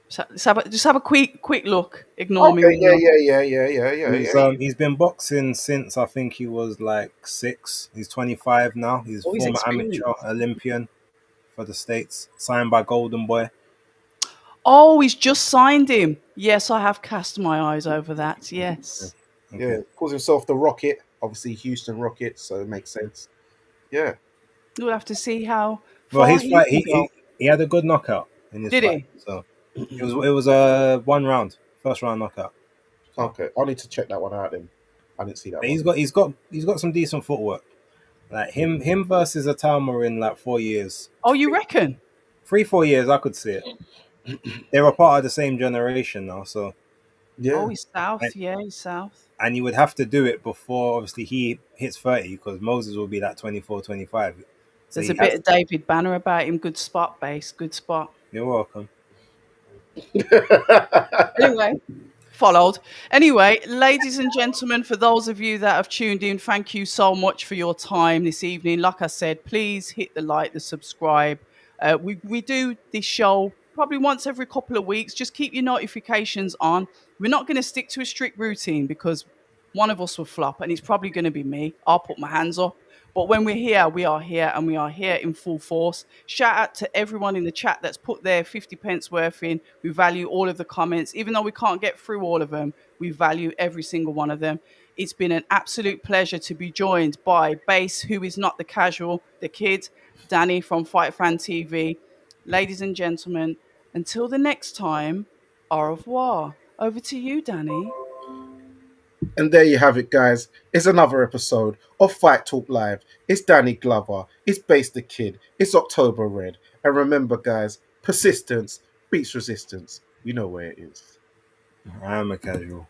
Just have a quick look. Ignore me Okay, when yeah, you're. yeah. He's been boxing since I think he was like 6. He's 25 now. He's Oh, he's former amateur experienced. Olympian for the States, signed by Golden Boy. Oh, he's just signed him. Yes, I have cast my eyes over that. Yes. Yeah, Okay. calls himself the Rocket. Obviously, Houston Rockets, so it makes sense. Yeah. We'll have to see how Well, far his he fight, can go. he had a good knockout in his Did fight. he? So it was a 1 round, first round knockout. So, Okay, I need to check that one out then. I didn't see that but one. he's got some decent footwork. Like him versus Atama in like 4 years, Oh, you reckon? 3-4 years, I could see it. They were part of the same generation now, so Oh, Yeah. he's south. and, Yeah, he's south. and you would have to do it before obviously he hits 30 because Moses will be like 24, 25. So There's a he bit has. of David Banner about him. Good spot, base. Good spot. You're welcome. Anyway, followed. Anyway, ladies and gentlemen, for those of you that have tuned in, thank you so much for your time this evening. Like I said, please hit the like, the subscribe. We do this show probably once every couple of weeks. Just keep your notifications on. We're not going to stick to a strict routine because one of us will flop, and it's probably going to be me. I'll put my hands up. But when we're here, we are here and we are here in full force. Shout out to everyone in the chat that's put their 50 pence worth in. We value all of the comments. Even though we can't get through all of them, we value every single one of them. It's been an absolute pleasure to be joined by Base, who is not the casual, the kid, Danny from Fight Fan TV. Ladies and gentlemen, until the next time, au revoir. Over to you, Danny. And there you have it, guys. It's another episode of Fight Talk Live. It's Danny Glover. It's Base the Kid. It's October Red. And remember, guys, persistence beats resistance. You know where it is. I'm a casual.